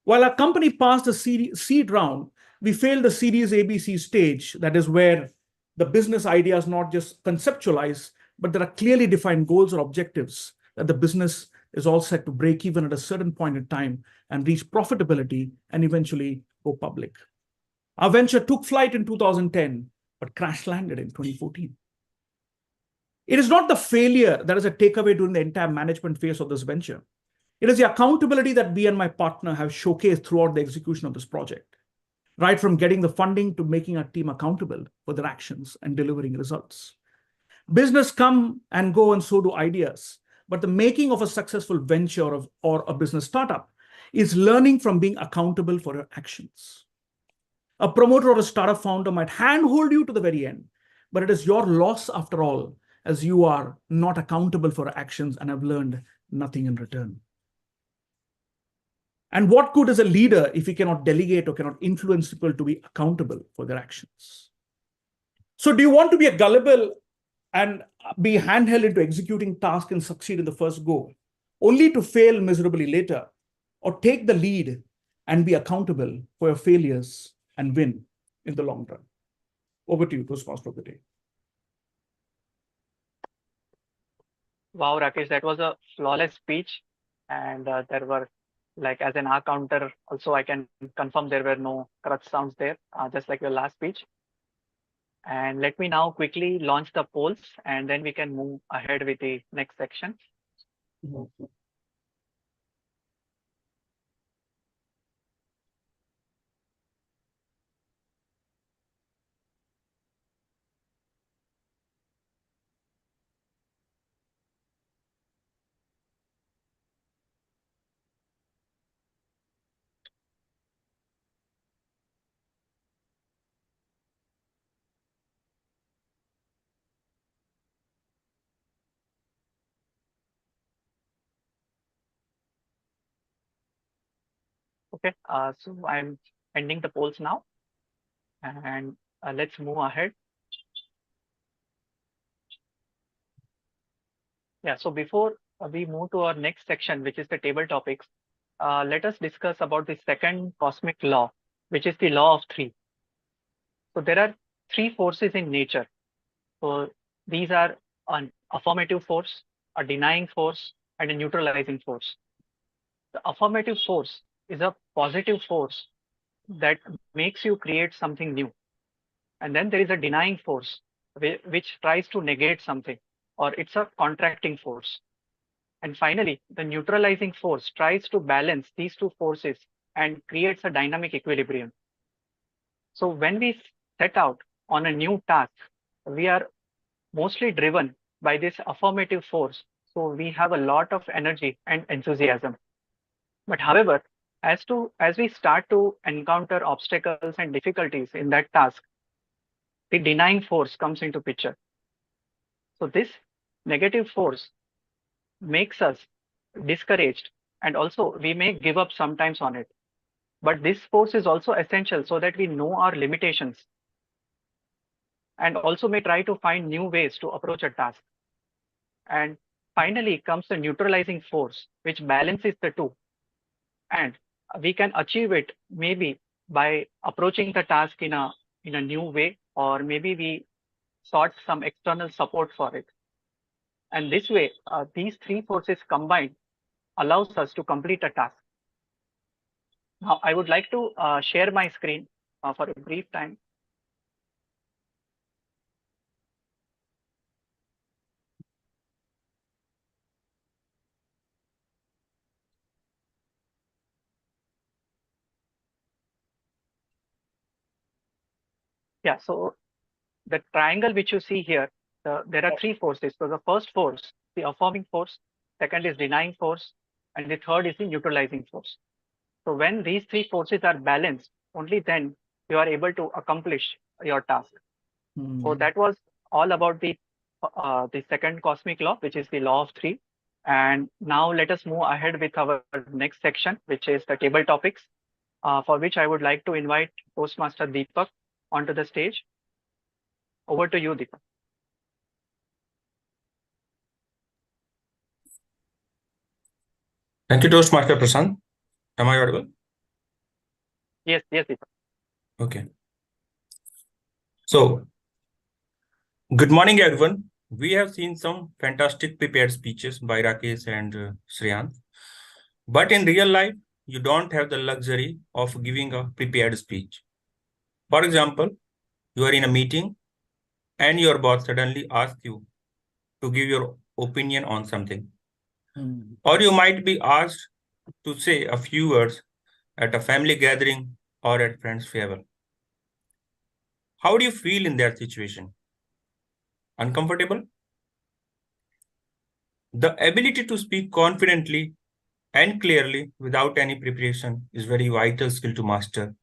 While our company passed the seed round, we failed the Series ABC stage, that is where the business idea is not just conceptualized, but there are clearly defined goals or objectives that the business is all set to break even at a certain point in time and reach profitability and eventually go public. Our venture took flight in 2010, but crash landed in 2014. It is not the failure that is a takeaway during the entire management phase of this venture. It is the accountability that me and my partner have showcased throughout the execution of this project, right from getting the funding to making our team accountable for their actions and delivering results. Business come and go, and so do ideas. But the making of a successful venture or a business startup is learning from being accountable for your actions. A promoter or a startup founder might handhold you to the very end, but it is your loss after all, as you are not accountable for your actions and have learned nothing in return. And what good is a leader if he cannot delegate or cannot influence people to be accountable for their actions? So do you want to be a gullible and be handheld into executing tasks and succeed in the first go, only to fail miserably later, or take the lead and be accountable for your failures and win in the long run. Over to you, Toastmaster of the day. Wow, Rakesh, that was a flawless speech. And there were, like, as an R counter, also I can confirm there were no crutch sounds there, just like your last speech. And let me now quickly launch the polls, and then we can move ahead with the next section. Okay, so I'm ending the polls now, and let's move ahead. Yeah, so before we move to our next section, which is the table topics, let us discuss about the second cosmic law, which is the law of three. So there are three forces in nature. So these are an affirmative force, a denying force, and a neutralizing force. The affirmative force is a positive force that makes you create something new. And then there is a denying force, which tries to negate something, or it's a contracting force. And finally, the neutralizing force tries to balance these two forces and creates a dynamic equilibrium. So when we set out on a new task, we are mostly driven by this affirmative force. So we have a lot of energy and enthusiasm. But however, as we start to encounter obstacles and difficulties in that task, the denying force comes into picture. So this negative force makes us discouraged, and also we may give up sometimes on it. But this force is also essential so that we know our limitations and also may try to find new ways to approach a task. And finally comes the neutralizing force, which balances the two. And we can achieve it maybe by approaching the task in a new way, or maybe we sought some external support for it. And this way, these three forces combined allows us to complete a task. Now, I would like to share my screen for a brief time. Yeah, so the triangle which you see here, there are three forces. So the first force, the affirming force, second is denying force, and the third is the neutralizing force. So when these three forces are balanced, only then you are able to accomplish your task. So that was all about the second cosmic law, which is the law of three. And now let us move ahead with our next section, which is the table topics, for which I would like to invite Toastmaster Deepak onto the stage. Over to you, Deepak. Thank you, Toastmaster Prashant. Am I audible? Yes, Deepak. Okay. So, good morning, everyone. We have seen some fantastic prepared speeches by Rakesh and Shreyans. But in real life, you don't have the luxury of giving a prepared speech. For example, you are in a meeting and your boss suddenly asks you to give your opinion on something. Or you might be asked to say a few words at a family gathering or at friend's farewell. How do you feel in that situation? Uncomfortable? The ability to speak confidently and clearly without any preparation is very vital skill to master,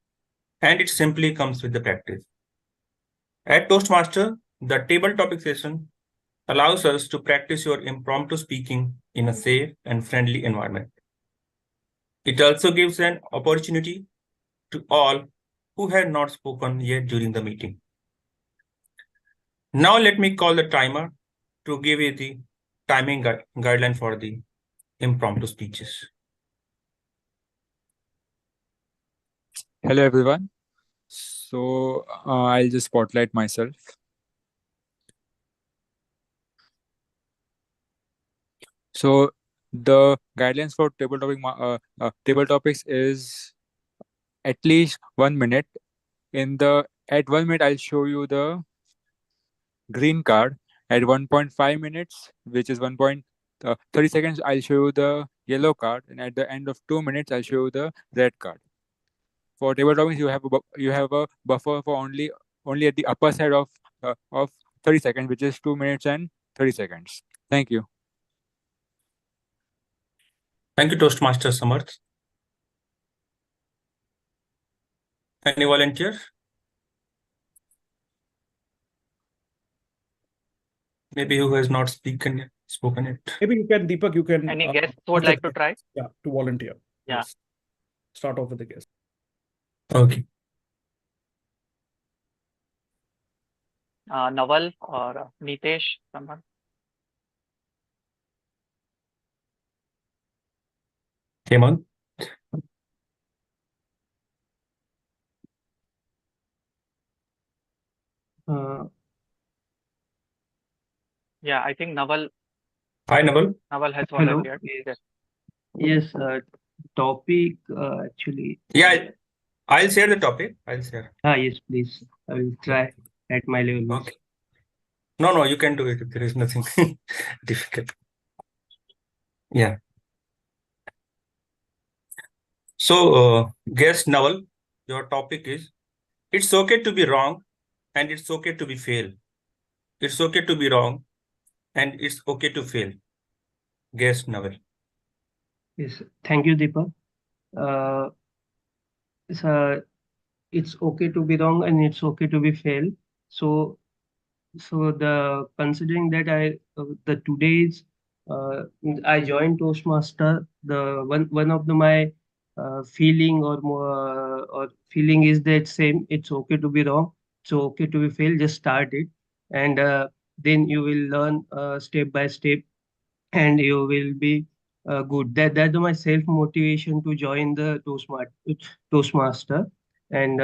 and it simply comes with the practice. At Toastmaster, the table topic session allows us to practice your impromptu speaking in a safe and friendly environment. It also gives an opportunity to all who had not spoken yet during the meeting. Now let me call the timer to give you the timing guideline for the impromptu speeches. Hello, everyone. So I'll just spotlight myself. So the guidelines for table topics is at least 1 minute. At 1 minute, I'll show you the green card. At 1.5 minutes, which is 1.30 seconds, I'll show you the yellow card, and at the end of 2 minutes, I'll show you the red card. For table topics, you have a buffer for only at the upper side of 30 seconds, which is 2 minutes and 30 seconds. Thank you. Thank you, Toastmaster Samarth. Any volunteer? Maybe who has not spoken yet. Maybe you can, Deepak, you can. Any guests who would like to try? Yeah, to volunteer. Yeah. Yes. Start off with the guest. Okay. Naval or Nitesh, someone? TMoD. Yeah, I think Naval Hi, Naval. has Hello. volunteered. Yes. Yes, topic actually. Yeah, I'll share the topic. Yes, please. I will try at my level. Okay. No, you can do it. There is nothing difficult. Yeah. So, guest Naval, your topic is, it's okay to be wrong and it's okay to be fail. It's okay to be wrong and it's okay to fail. Guest Naval. Yes, thank you, Deepak. It's okay to be wrong and it's okay to be fail. So the considering that the today's I joined Toastmaster, the one of my feeling or feeling is that same. It's okay to be wrong. It's okay to be fail. Just start it, and then you will learn step by step, and you will be good. That's my self motivation to join the Toastmaster, and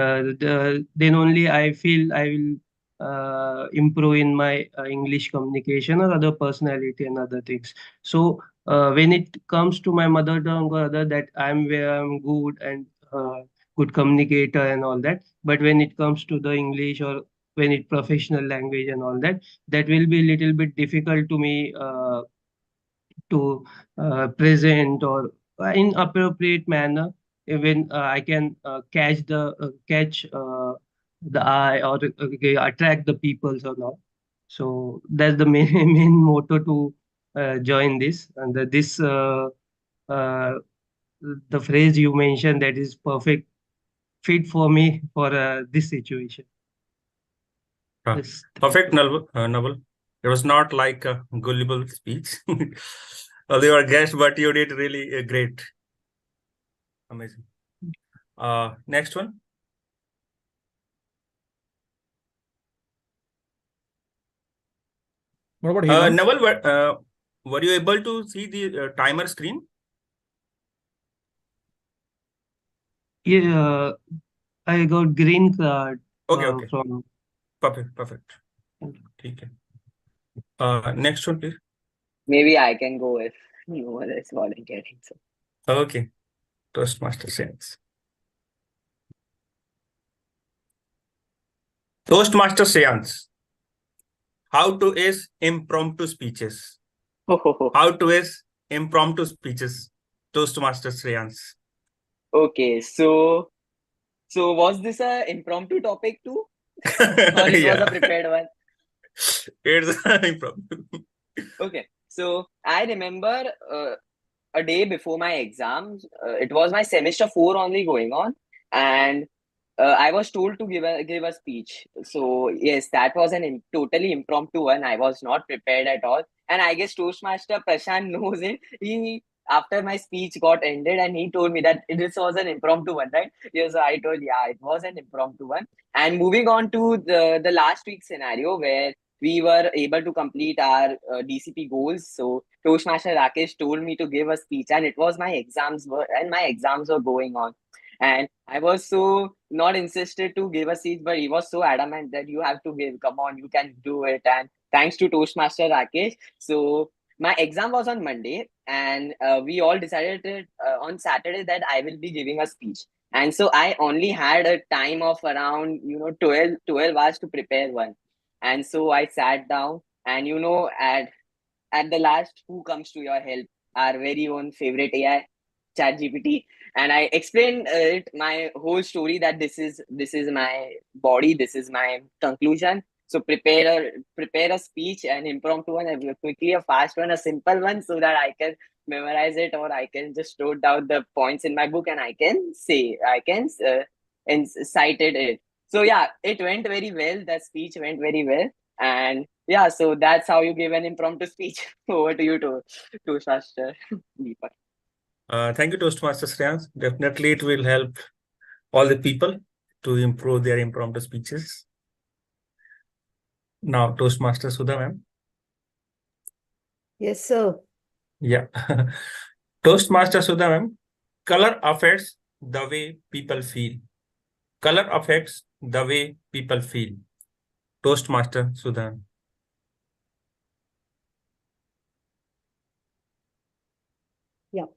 then only I feel I will improve in my English communication or other personality and other things. So when it comes to my mother tongue or other, that I'm where I'm good and good communicator and all that. But when it comes to the English or when it professional language and all that, that will be a little bit difficult to me to present or in appropriate manner when I can catch the eye or attract the peoples or not. So that's the main main motto to join this, and uh, the phrase you mentioned, that is perfect fit for me for this situation. Yes. Perfect, Naval. It was not like a gullible speech. Although you are guest, but you did really great. Amazing. Next one. What about Hemant? Naval, were you able to see the timer screen? Yeah, I got green card. Okay. From. Perfect. Okay. Next one, please. Maybe I can go if no one is volunteering. So. Okay. Toastmaster Science. Toastmaster Seance. How to ace impromptu speeches. How to ace impromptu speeches. Toastmaster Seance. Okay, so was this a impromptu topic too? Or it was a prepared one? It's impromptu. Okay, so I remember a day before my exams, it was my semester 4 only going on, and I was told to give a speech. So yes, that was an totally impromptu one. I was not prepared at all, and I guess Toastmaster Prashant knows it. He, after my speech got ended, and he told me that this was an impromptu one, right? Yes, so I told, yeah, it was an impromptu one. And moving on to the last week's scenario, where we were able to complete our DCP goals. So Toastmaster Rakesh told me to give a speech, and it was my exams were going on. And I was so not insisted to give a speech, but he was so adamant that you have to give. Come on, you can do it. And thanks to Toastmaster Rakesh. So my exam was on Monday, and we all decided on Saturday that I will be giving a speech. And so I only had a time of around 12 hours to prepare one. And so I sat down, and at the last, who comes to your help? Our very own favorite AI, ChatGPT. And I explained it my whole story, that this is my body, this is my conclusion. So prepare a speech, an impromptu one, a quickly a fast one, a simple one, so that I can memorize it, or I can just note down the points in my book, and I can cited it. So yeah, it went very well. The speech went very well. And yeah, so that's how you give an impromptu speech. Over to you, to Shastra, Deepak. Thank you, Toastmaster Shreyans. Definitely, it will help all the people to improve their impromptu speeches. Now, Toastmaster Sudha, ma'am. Yes, sir. Yeah. Toastmaster Sudha, ma'am. Color affects the way people feel. Color affects the way people feel. Toastmaster Sudha. Yeah.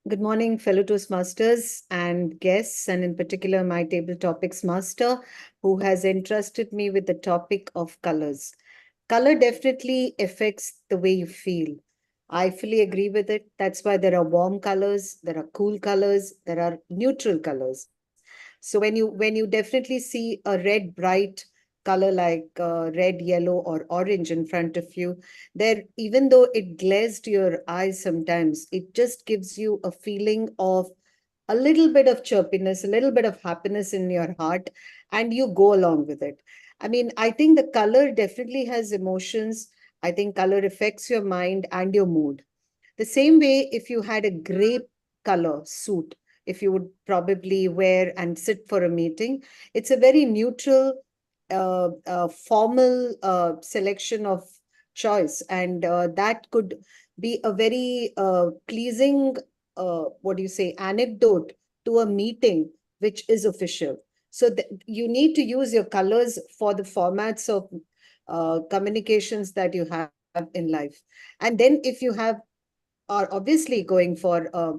Good morning, fellow Toastmasters and guests, and in particular, my table topics master, who has entrusted me with the topic of colors. Color definitely affects the way you feel. I fully agree with it. That's why there are warm colors, there are cool colors, there are neutral colors. So when you definitely see a red bright color like red, yellow, or orange in front of you, there, even though it glares to your eyes sometimes, it just gives you a feeling of a little bit of chirpiness, a little bit of happiness in your heart, and you go along with it. I mean, I think the color definitely has emotions. I think color affects your mind and your mood. The same way, if you had a gray color suit, if you would probably wear and sit for a meeting, it's a very neutral, formal selection of choice. And that could be a very pleasing, what do you say, anecdote to a meeting which is official. So you need to use your colors for the formats of communications that you have in life. And then if you are obviously going for a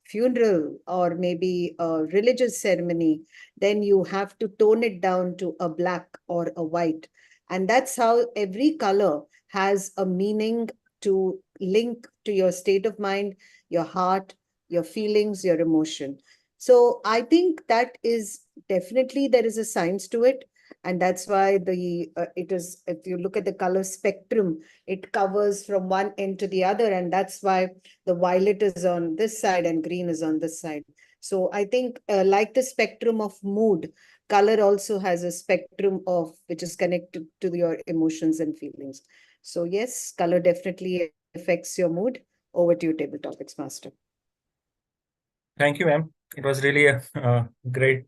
funeral or maybe a religious ceremony, then you have to tone it down to a black or a white. And that's how every color has a meaning to link to your state of mind, your heart, your feelings, your emotion. So I think that is definitely, there is a science to it. And that's why it is, if you look at the color spectrum, it covers from one end to the other. And that's why the violet is on this side and green is on this side. So I think like the spectrum of mood, color also has a spectrum of which is connected to your emotions and feelings. So yes, color definitely affects your mood. Over to you, Table Topics Master. Thank you, ma'am. It was really a great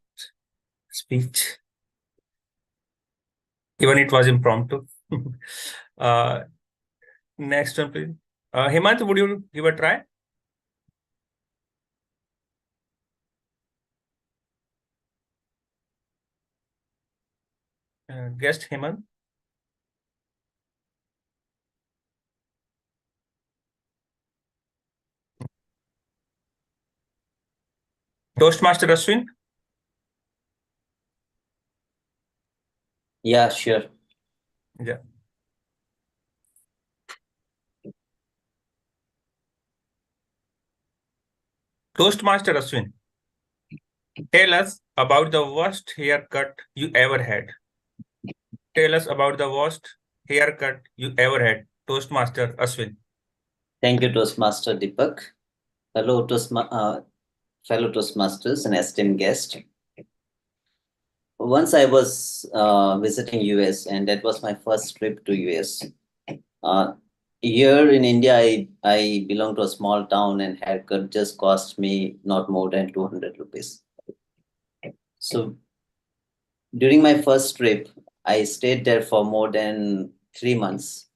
speech. Even it was impromptu. Next one, please. Hemant, would you give a try? Guest Hemant. Toastmaster Ashwin. Yeah, sure. Yeah. Toastmaster Ashwin, tell us about the worst haircut you ever had. Tell us about the worst haircut you ever had. Toastmaster Ashwin. Thank you, Toastmaster Deepak. Hello, fellow Toastmasters and esteemed guest. Once I was visiting US, and that was my first trip to US. Here in India, I belong to a small town, and haircut just cost me not more than 200 rupees. So during my first trip, I stayed there for more than 3 months,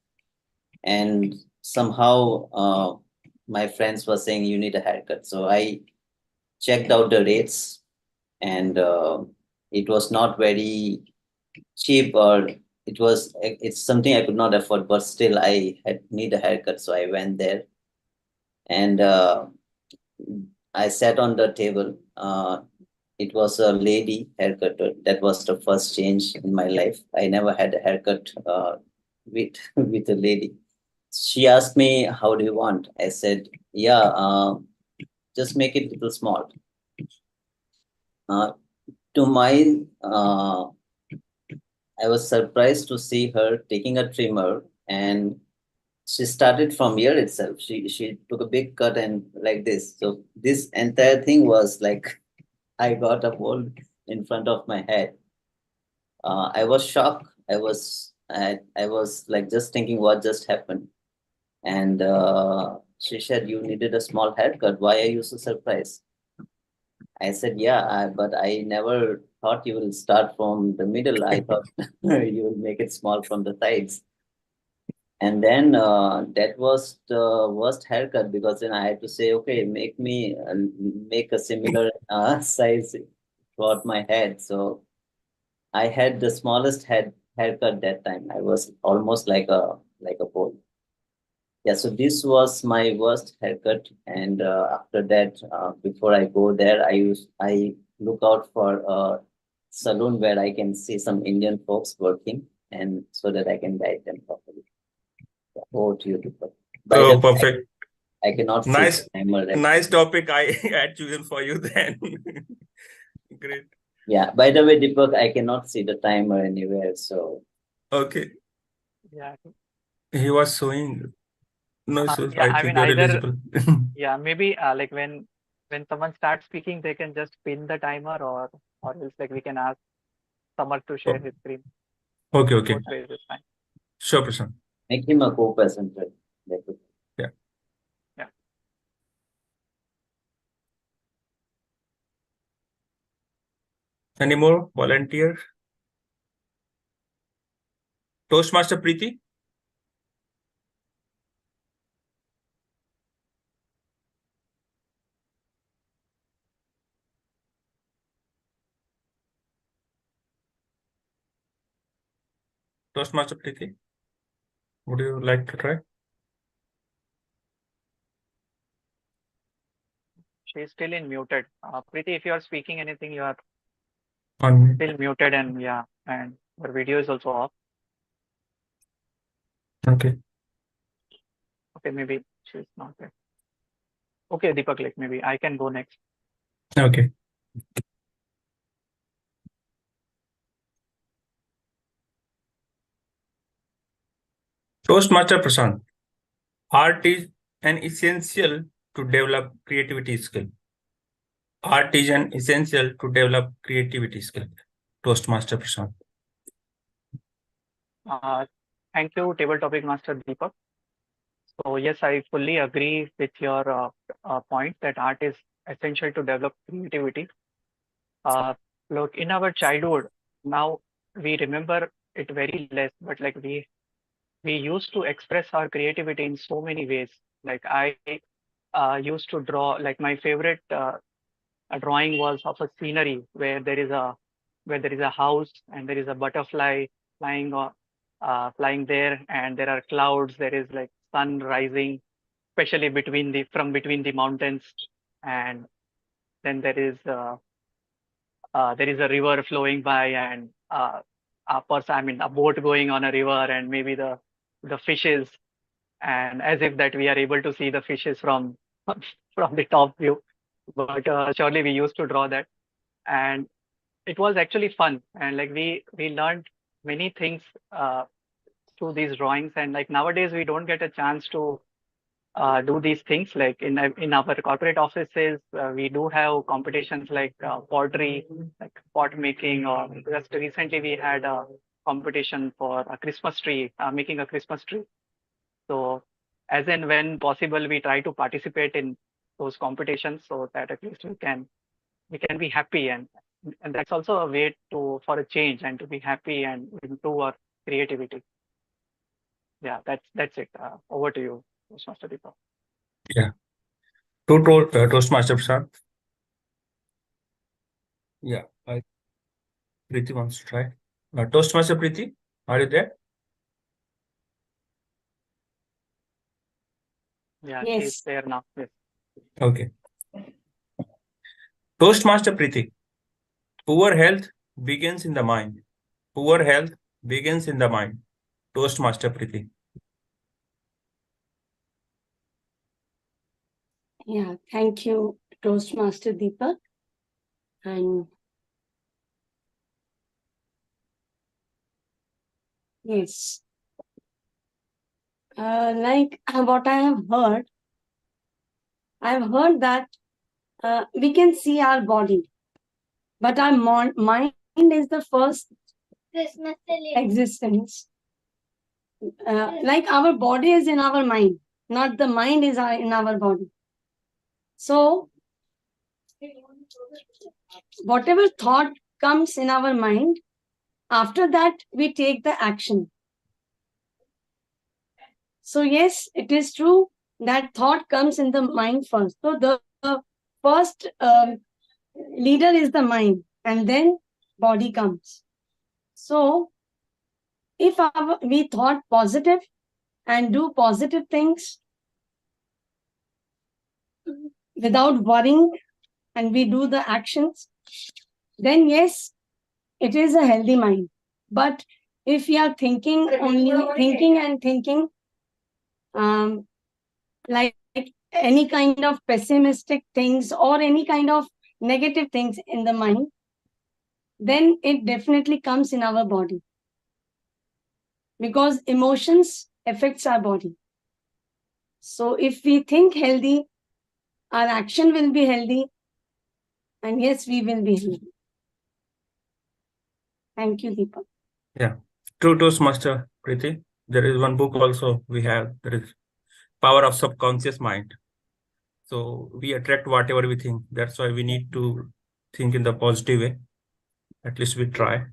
and somehow my friends were saying you need a haircut. So I checked out the rates, and it was not very cheap, or it's something I could not afford, but still I had need a haircut. So I went there, and I sat on the table. It was a lady haircut. That was the first change in my life. I never had a haircut with with a lady. She asked me, "How do you want?" I said, "Yeah, just make it little small." To my, I was surprised to see her taking a trimmer, and she started from here itself. She took a big cut and like this. So this entire thing was like I got a hole in front of my head. I was shocked. I was like just thinking what just happened. And she said, "You needed a small haircut. Why are you so surprised?" I said, "Yeah, but I never thought you will start from the middle. I thought you will make it small from the sides." And then that was the worst haircut, because then I had to say, "Okay, make a similar size throughout my head." So I had the smallest haircut that time. I was almost like a pole. Yeah, so this was my worst haircut, and after that, before I go there, I look out for a salon where I can see some Indian folks working, and so that I can guide them properly. Yeah, over to you, Deepak. By the Oh, way, perfect. I cannot see Nice, the timer right now. nice topic I had chosen for you then. Great. Yeah, by the way, Deepak, I cannot see the timer anywhere, so Okay. Yeah. He was showing. No, so Yeah, I I think mean, you're either, eligible. yeah, maybe like when someone starts speaking, they can just pin the timer, or else like we can ask Samar to share his screen. Okay, okay. Both ways is fine. Sure, Prashant. make him a co-presenter. That would- Yeah. Yeah. Any more volunteer? Toastmaster Preeti? Toastmaster Preeti? Would you like to try? She's still in muted. Preeti, if you are speaking anything, you are On still muted, and yeah, and your video is also off. okay. Okay, maybe she's not there. Okay, Deepak, like maybe I can go next. Okay. Toastmaster Prashant. Art is an essential to develop creativity skill. Art is an essential to develop creativity skill. Toastmaster Prashant. Thank you, Table Topic Master Deepak. So yes, I fully agree with your point that art is essential to develop creativity. Look, in our childhood, now we remember it very less, but like we used to express our creativity in so many ways. Like I used to draw. Like my favorite drawing was of a scenery where there is a house and there is a butterfly flying flying there, and there are clouds. There is like sun rising, especially between the mountains, and then there is a river flowing by, and a boat going on a river, and maybe the fishes, and as if that we are able to see the fishes from from the top view. But surely we used to draw that, and it was actually fun, and like we learned many things through these drawings, and like nowadays we don't get a chance to do these things. Like in our corporate offices, we do have competitions like pottery, like pot making, or just recently we had a competition for a Christmas tree, making a Christmas tree. So as and when possible, we try to participate in those competitions so that at least we can be happy, and that's also a way to for a change and to be happy and improve our creativity. Yeah, that's it. Over to you, Toastmaster Deepak. Yeah. Toastmaster Prashant. Yeah. Preeti wants to try. Toastmaster Preeti, are you there? Yeah, she's Yes. there now. Yes. Okay. Toastmaster Preeti. Poor health begins in the mind. Poor health begins in the mind. Toastmaster Preeti. Yeah, thank you, Toastmaster Deepak. And yes, like what I've heard that we can see our body, but our mind is the first existence. Like our body is in our mind, not the mind is in our body. So, whatever thought comes in our mind, after that we take the action. So, yes, it is true that thought comes in the mind first. So, the first leader is the mind, and then body comes. So, if we thought positive and do positive things without worrying, and we do the actions, then yes, it is a healthy mind. But if we are thinking only thinking, like any kind of pessimistic things or any kind of negative things in the mind, then it definitely comes in our body, because emotions affects our body. So if we think healthy, our action will be healthy, and yes, we will be healthy. Thank you, Deepak. Yeah. True Toastmaster Preeti. There is one book also we have. There is Power of Subconscious Mind. So we attract whatever we think. That's why we need to think in the positive way. At least we try.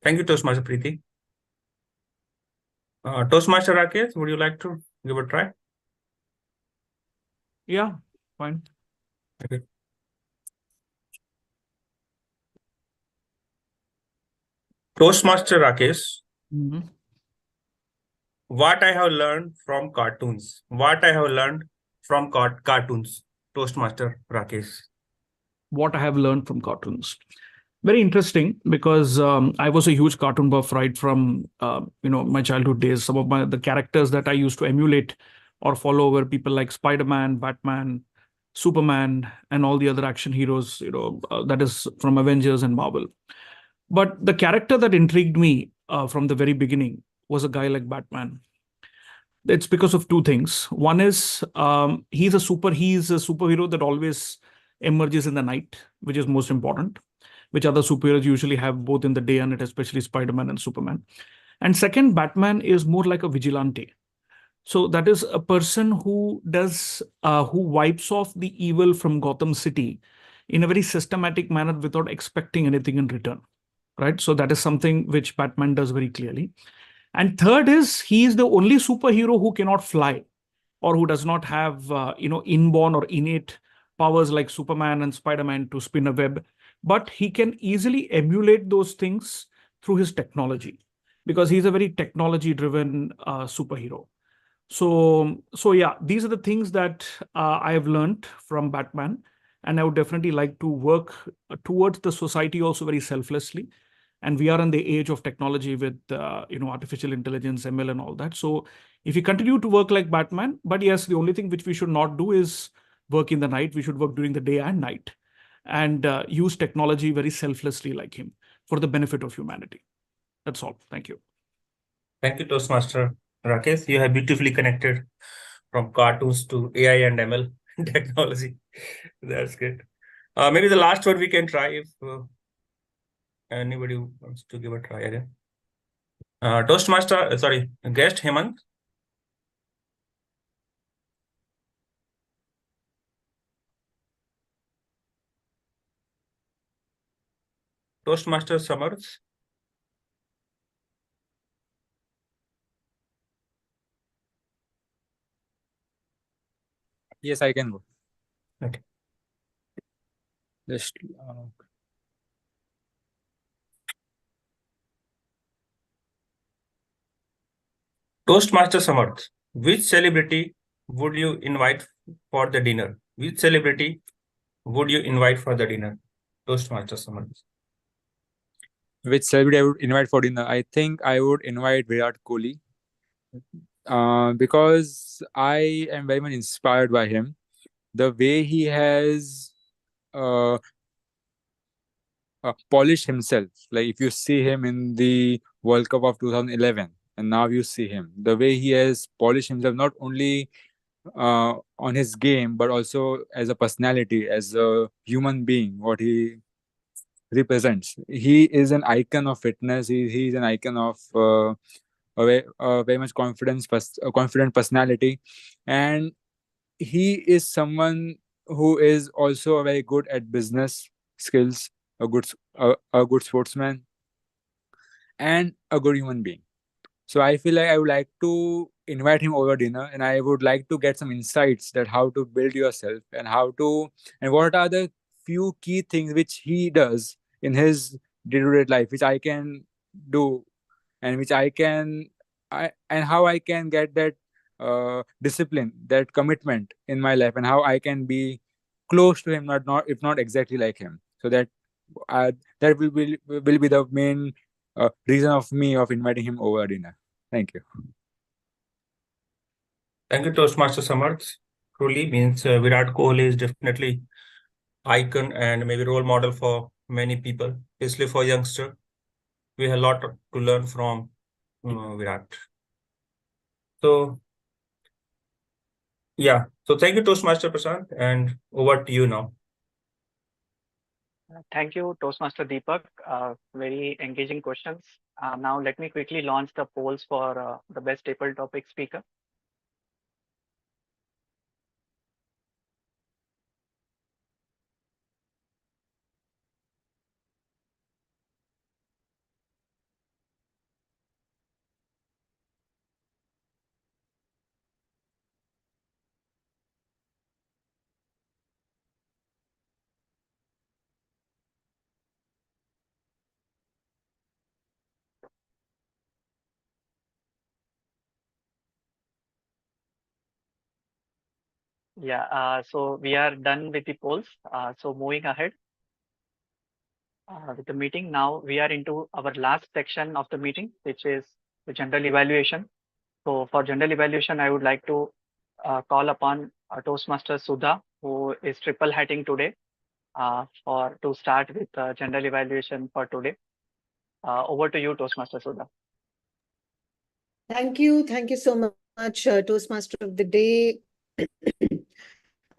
Thank you, Toastmaster Preeti. Toastmaster Rakesh, would you like to give a try? Yeah, fine. Okay. Toastmaster Rakesh, what I have learned from cartoons. What I have learned from cartoons. Toastmaster Rakesh. What I have learned from cartoons. Very interesting, because I was a huge cartoon buff right from my childhood days. Some of the characters that I used to emulate or follow were people like Spider-Man, Batman, Superman, and all the other action heroes. That is from Avengers and Marvel. But the character that intrigued me from the very beginning was a guy like Batman. It's because of two things. One is he's a superhero that always emerges in the night, which is most important, which other superheroes usually have both in the day and night, especially Spider-Man and Superman. And second, Batman is more like a vigilante. So that is a person who wipes off the evil from Gotham City in a very systematic manner without expecting anything in return. Right. So that is something which Batman does very clearly. And third is he is the only superhero who cannot fly, or who does not have inborn or innate powers like Superman and Spider-Man to spin a web, but he can easily emulate those things through his technology, because he's a very technology driven superhero. So yeah, these are the things that I have learned from Batman, and I would definitely like to work towards the society also very selflessly. And we are in the age of technology with artificial intelligence, ML, and all that. So if we continue to work like Batman, but yes, the only thing which we should not do is work in the night. We should work during the day and night, and use technology very selflessly like him for the benefit of humanity. That's all. Thank you. Thank you, Toastmaster Rakesh. You have beautifully connected from cartoons to AI and ML technology. That's good. Maybe the last one we can try if anybody wants to give a try again. Guest Hemant. Toastmaster Samarth. Yes, I can go. Okay. Just Toastmaster Samarth, which celebrity would you invite for the dinner? Which celebrity would you invite for the dinner? Toastmaster Samarth. which celebrity I would invite for dinner? I think I would invite Virat Kohli. Because I am very much inspired by him. The way he has uh, polished himself. Like if you see him in the World Cup of 2011, and now you see him, the way he has polished himself, not only on his game, but also as a personality, as a human being, what he represents. He is an icon of fitness. He is an icon of a very much a confident personality, and he is someone who is also very good at business skills, a good sportsman, and a good human being. So I feel like I would like to invite him over dinner, and I would like to get some insights that how to build yourself and how to and what are the few key things which he does in his day-to-day life, which I can do and which and how I can get that discipline, that commitment in my life, and how I can be close to him, not if not exactly like him. So uh, that will be the main reason of me of inviting him over dinner. Thank you. Thank you, Toastmaster Samarth. Truly means Virat Kohli is definitely icon and maybe role model for many people, especially for youngster. We have a lot to learn from Virat. So yeah, so thank you, Toastmaster Prashant, and over to you now. Thank you, Toastmaster Deepak. Very engaging questions. Now let me quickly launch the polls for the best table topic speaker. Yeah, so we are done with the polls. So moving ahead with the meeting. Now we are into our last section of the meeting, which is the general evaluation. So for general evaluation, I would like to call upon Toastmaster Sudha, who is triple hatting today, to start with general evaluation for today. Over to you, Toastmaster Sudha. Thank you. Thank you so much, Toastmaster of the Day.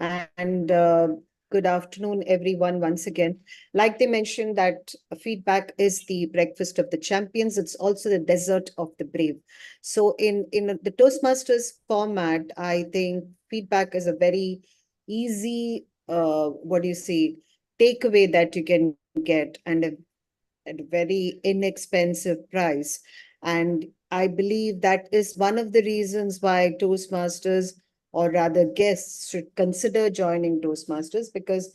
And good afternoon, everyone, once again. Like they mentioned that feedback is the breakfast of the champions. It's also the dessert of the brave. So in the Toastmasters format, I think feedback is a very easy, what do you say, takeaway that you can get and at a very inexpensive price. And I believe that is one of the reasons why Toastmasters, or rather guests, should consider joining Toastmasters, because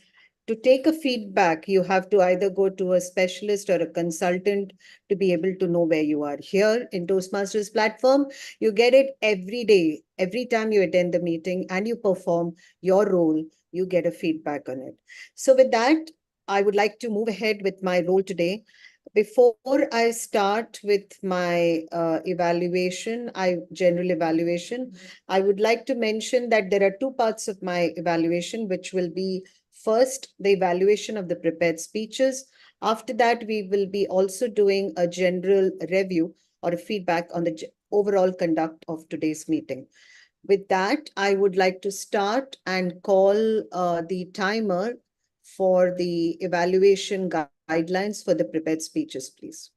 to take a feedback, you have to either go to a specialist or a consultant to be able to know where you are. Here in Toastmasters platform, you get it every day. Every time you attend the meeting and you perform your role, you get a feedback on it. So with that, I would like to move ahead with my role today. Before I start with my general evaluation, I would like to mention that there are two parts of my evaluation, which will be first, the evaluation of the prepared speeches. After that, we will be also doing a general review or a feedback on the overall conduct of today's meeting. With that, I would like to start and call the timer for the evaluation guidelines for the prepared speeches, please.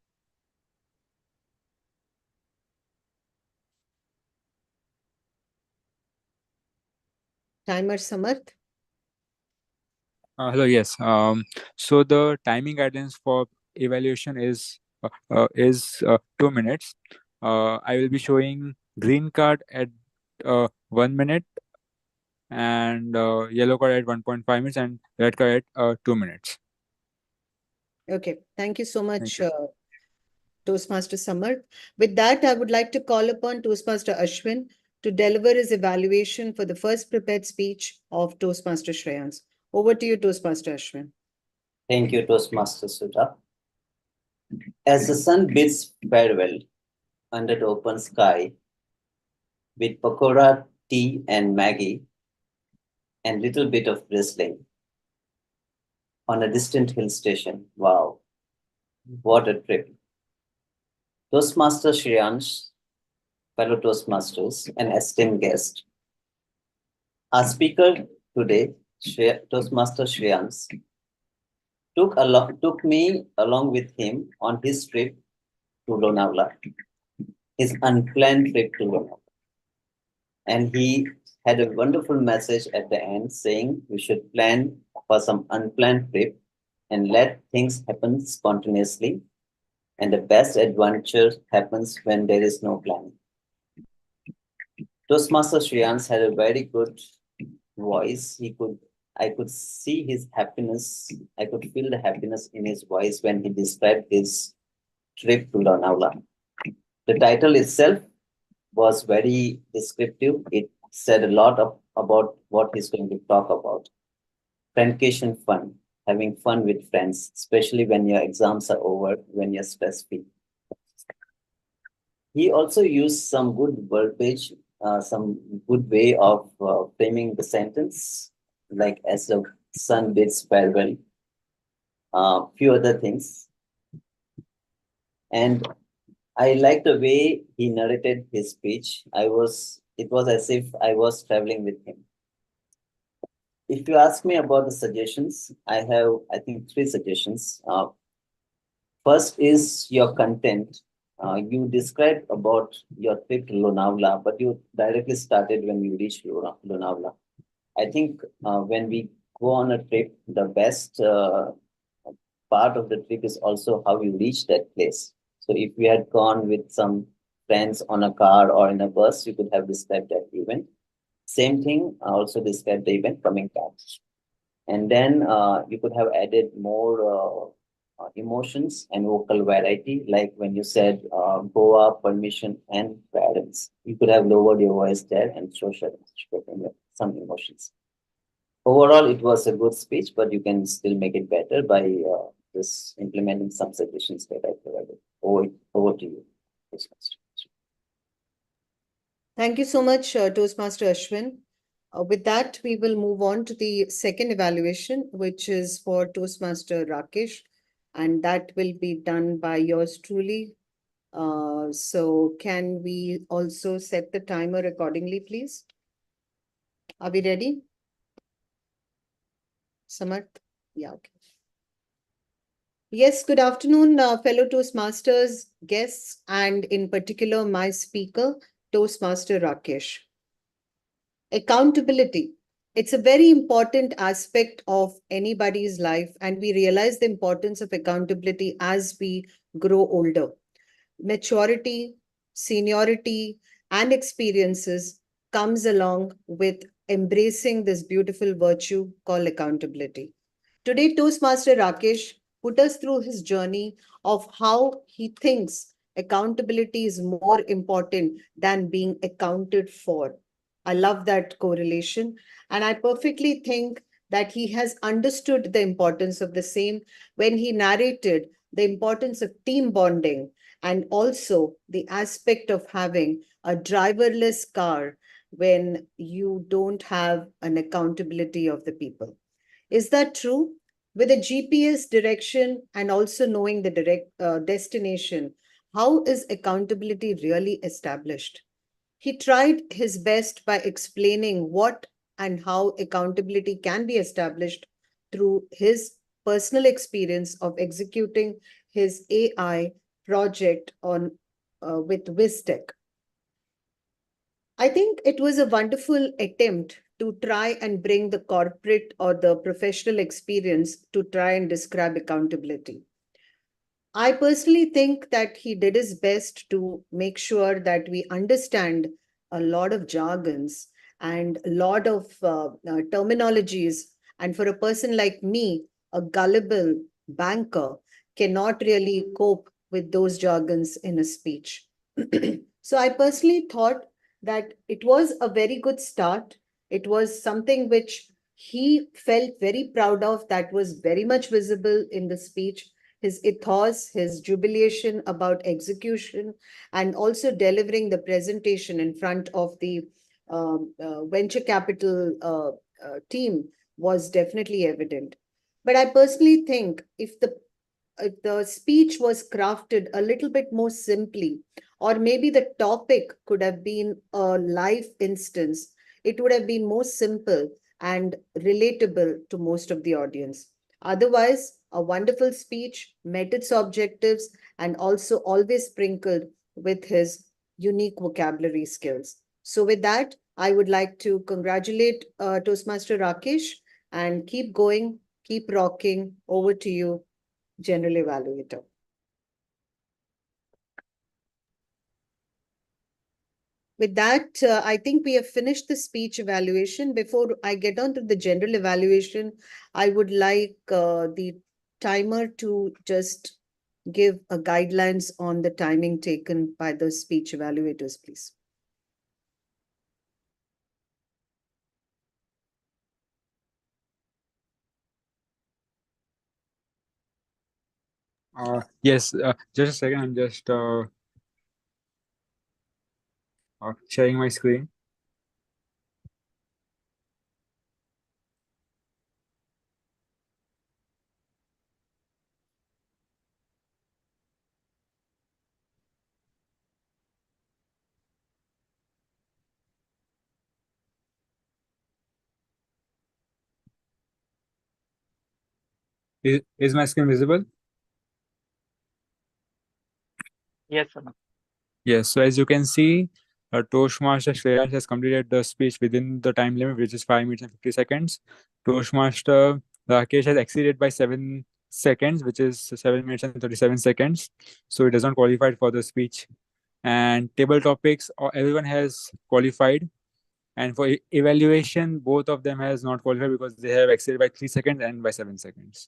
Timer, Samarth. Hello. Yes. So the timing guidance for evaluation is 2 minutes. I will be showing green card at 1 minute, and yellow card at 1.5 minutes and red card at 2 minutes. Okay, thank you so much, you. Toastmaster Samarth. With that, I would like to call upon Toastmaster Ashwin to deliver his evaluation for the first prepared speech of Toastmaster Shreyans. Over to you, Toastmaster Ashwin. Thank you, Toastmaster Sudha. As the sun bids farewell under the open sky, with pakora, tea, and Maggie, and little bit of wrestling on a distant hill station. Wow, what a trip. Toastmaster Shreyansh, fellow Toastmasters, and esteemed guest. Our speaker today, Toastmaster Shreyansh, took me along with him on his trip to Lonavala, his unplanned trip to Lonavala. And he had a wonderful message at the end saying we should plan for some unplanned trip and let things happen spontaneously. And the best adventure happens when there is no planning. Toastmaster Shreyans had a very good voice. I could see his happiness. I could feel the happiness in his voice when he described his trip to Lonavala. The title itself was very descriptive. It said a lot about what he's going to talk about. Friendcation fun, having fun with friends, especially when your exams are over, when you're stress-free. He also used some good verbiage, some good way of framing the sentence, like as the sun bids farewell, few other things. And I liked the way he narrated his speech. It was as if I was traveling with him. If you ask me about the suggestions, I have, I think, 3 suggestions. First is your content. You described about your trip to Lonavala, but you directly started when you reached Lonavala. I think when we go on a trip, the best part of the trip is also how you reach that place. So if we had gone with some friends on a car or in a bus, you could have described that event. Same thing, I also described the event coming back. And then you could have added more emotions and vocal variety, like when you said Goa, permission, and parents. You could have lowered your voice there and show some emotions. Overall, it was a good speech, but you can still make it better by just implementing some suggestions that I provided. Over to you, Toastmaster. Thank you so much, Toastmaster Ashwin. With that, we will move on to the second evaluation, which is for Toastmaster Rakesh, and that will be done by yours truly. So can we also set the timer accordingly, please? Are we ready? Samarth? Yeah, okay. Yes, good afternoon, fellow Toastmasters, guests, and in particular, my speaker, Toastmaster Rakesh. Accountability. It's a very important aspect of anybody's life, and we realize the importance of accountability as we grow older. Maturity, seniority, and experiences comes along with embracing this beautiful virtue called accountability. Today, Toastmaster Rakesh put us through his journey of how he thinks accountability is more important than being accounted for. I love that correlation. And I perfectly think that he has understood the importance of the same when he narrated the importance of team bonding and also the aspect of having a driverless car when you don't have an accountability of the people. Is that true? With a GPS direction and also knowing the direct destination, how is accountability really established? He tried his best by explaining what and how accountability can be established through his personal experience of executing his AI project with Wistec. I think it was a wonderful attempt to try and bring the corporate or the professional experience to try and describe accountability. I personally think that he did his best to make sure that we understand a lot of jargons and a lot of terminologies. And for a person like me, a gullible banker cannot really cope with those jargons in a speech. So I personally thought that it was a very good start. It was something which he felt very proud of, that was very much visible in the speech. His ethos, his jubilation about execution, and also delivering the presentation in front of the venture capital team was definitely evident. But I personally think if the speech was crafted a little bit more simply, or maybe the topic could have been a live instance, it would have been more simple and relatable to most of the audience. Otherwise, a wonderful speech met its objectives and also always sprinkled with his unique vocabulary skills. So, with that, I would like to congratulate Toastmaster Rakesh and keep going, keep rocking. Over to you, General Evaluator. With that, I think we have finished the speech evaluation. Before I get on to the general evaluation, I would like the timer to just give a guidelines on the timing taken by the speech evaluators, please. Yes, just a second. I'm just sharing my screen. Is my screen visible? Yes, sir. Yes, so as you can see, Toastmaster Shreyans has completed the speech within the time limit, which is 5 minutes and 50 seconds. Toastmaster Rakesh has exceeded by 7 seconds, which is 7 minutes and 37 seconds. So it does not qualify for the speech. And table topics, everyone has qualified. And for evaluation, both of them has not qualified because they have exceeded by 3 seconds and by 7 seconds.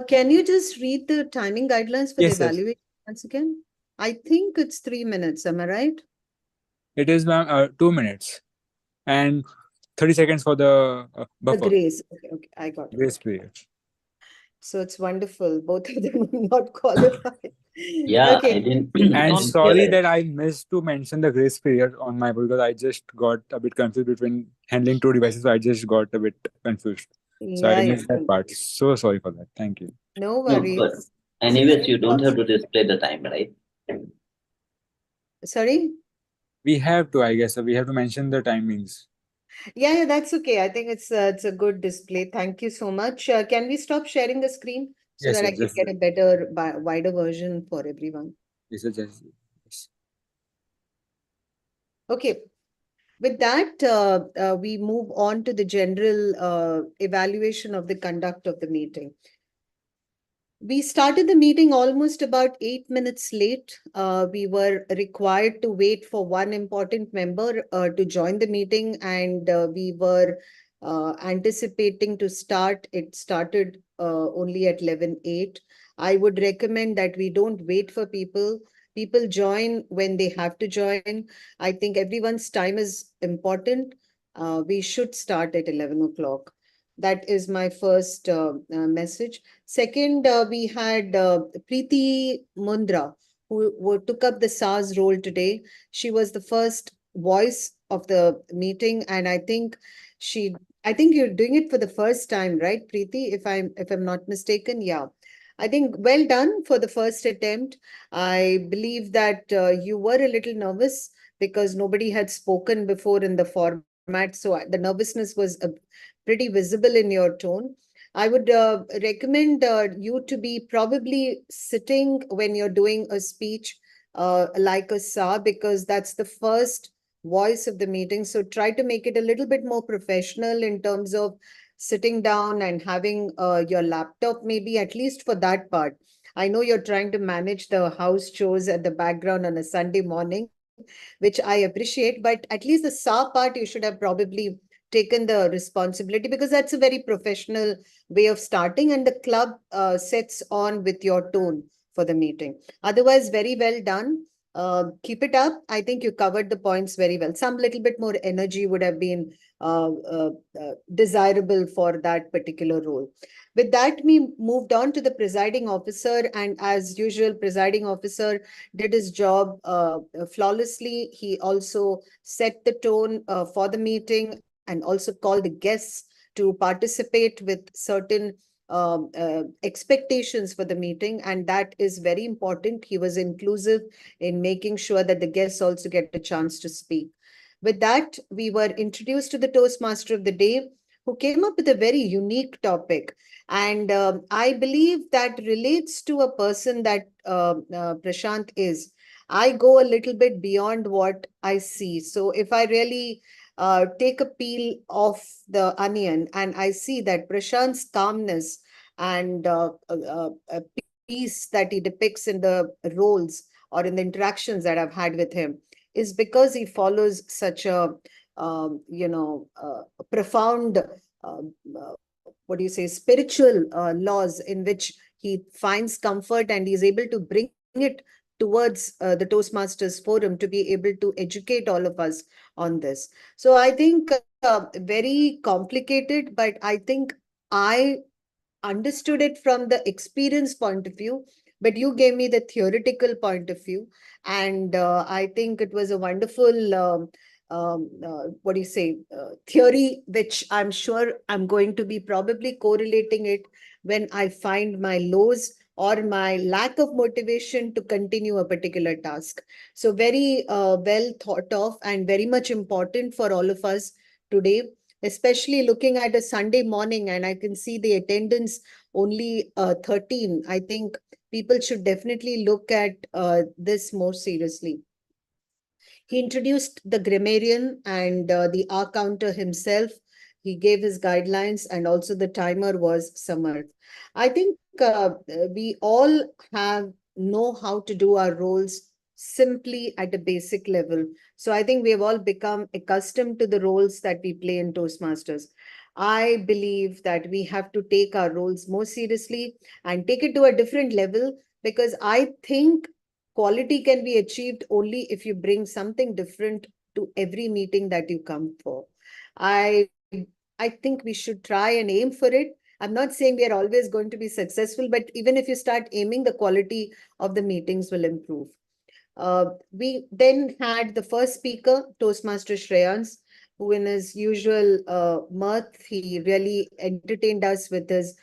Can you just read the timing guidelines for the Yes, yes. evaluation once again? I think it's 3 minutes. Am I right? It is 2 minutes and 30 seconds for the The buffer, grace. Okay, I got it. grace period. So it's wonderful. Both of them are not qualified. Yeah, I Okay. didn't. And I didn't sorry hear it. that I missed to mention the grace period on my because I just got a bit confused between handling two devices. So I just got a bit confused. So I Yeah, missed that part. So sorry for that. Thank you. no No, but worries. anyways, you don't have to display the time, right? Sorry? We have to, I guess. So we have to mention the timings. Yeah, that's okay. I think it's a good display. Thank you so much. Can we stop sharing the screen so Yes, that I yes, can just get a better, wider version for everyone? yes, yes. Okay. With that, we move on to the general evaluation of the conduct of the meeting. We started the meeting almost about 8 minutes late. We were required to wait for one important member to join the meeting, and we were anticipating to start. It started only at 11:08. I would recommend that we don't wait for people. People join when they have to join. I think everyone's time is important. We should start at 11 o'clock. That is my first message. Second, we had Preeti Mundra, who took up the SARS role today. She was the first voice of the meeting, and I think you're doing it for the first time, right, Preeti? If I'm not mistaken, yeah. I think well done for the first attempt. I believe that you were a little nervous because nobody had spoken before in the format, so the nervousness was pretty visible in your tone. I would recommend you to be probably sitting when you're doing a speech like a SA, because that's the first voice of the meeting. So try to make it a little bit more professional in terms of sitting down and having your laptop, maybe at least for that part. I know you're trying to manage the house chores at the background on a Sunday morning, which I appreciate, but at least the SA part, you should have probably taken the responsibility, because that's a very professional way of starting, and the club sets on with your tone for the meeting. Otherwise, very well done. Keep it up. I think you covered the points very well. Some little bit more energy would have been desirable for that particular role. With that, we moved on to the presiding officer, and as usual, presiding officer did his job flawlessly. He also set the tone for the meeting and also called the guests to participate with certain expectations for the meeting, and that is very important. He was inclusive in making sure that the guests also get a chance to speak. With that, we were introduced to the Toastmaster of the day, who came up with a very unique topic. And I believe that relates to a person that Prashant is. I go a little bit beyond what I see. So if I really take a peel off the onion and I see that Prashant's calmness and peace that he depicts in the roles or in the interactions that I've had with him is because he follows such a profound what do you say, spiritual laws in which he finds comfort, and he's able to bring it towards the Toastmasters forum to be able to educate all of us on this. So I think very complicated, but I think I understood it from the experience point of view, but you gave me the theoretical point of view. And I think it was a wonderful, what do you say, theory, which I'm sure I'm going to be probably correlating it when I find my lows or my lack of motivation to continue a particular task. So very well thought of and very much important for all of us today, especially looking at a Sunday morning, and I can see the attendance only 13. I think people should definitely look at this more seriously. He introduced the grammarian and the R counter himself. He gave his guidelines, and also the timer was Samarth. I think we all know how to do our roles simply at a basic level. So I think we have all become accustomed to the roles that we play in Toastmasters. I believe that we have to take our roles more seriously and take it to a different level, because I think quality can be achieved only if you bring something different to every meeting that you come for. I think we should try and aim for it. I'm not saying we are always going to be successful, but even if you start aiming, the quality of the meetings will improve. We then had the first speaker, Toastmaster Shreyans, who in his usual mirth, he really entertained us with his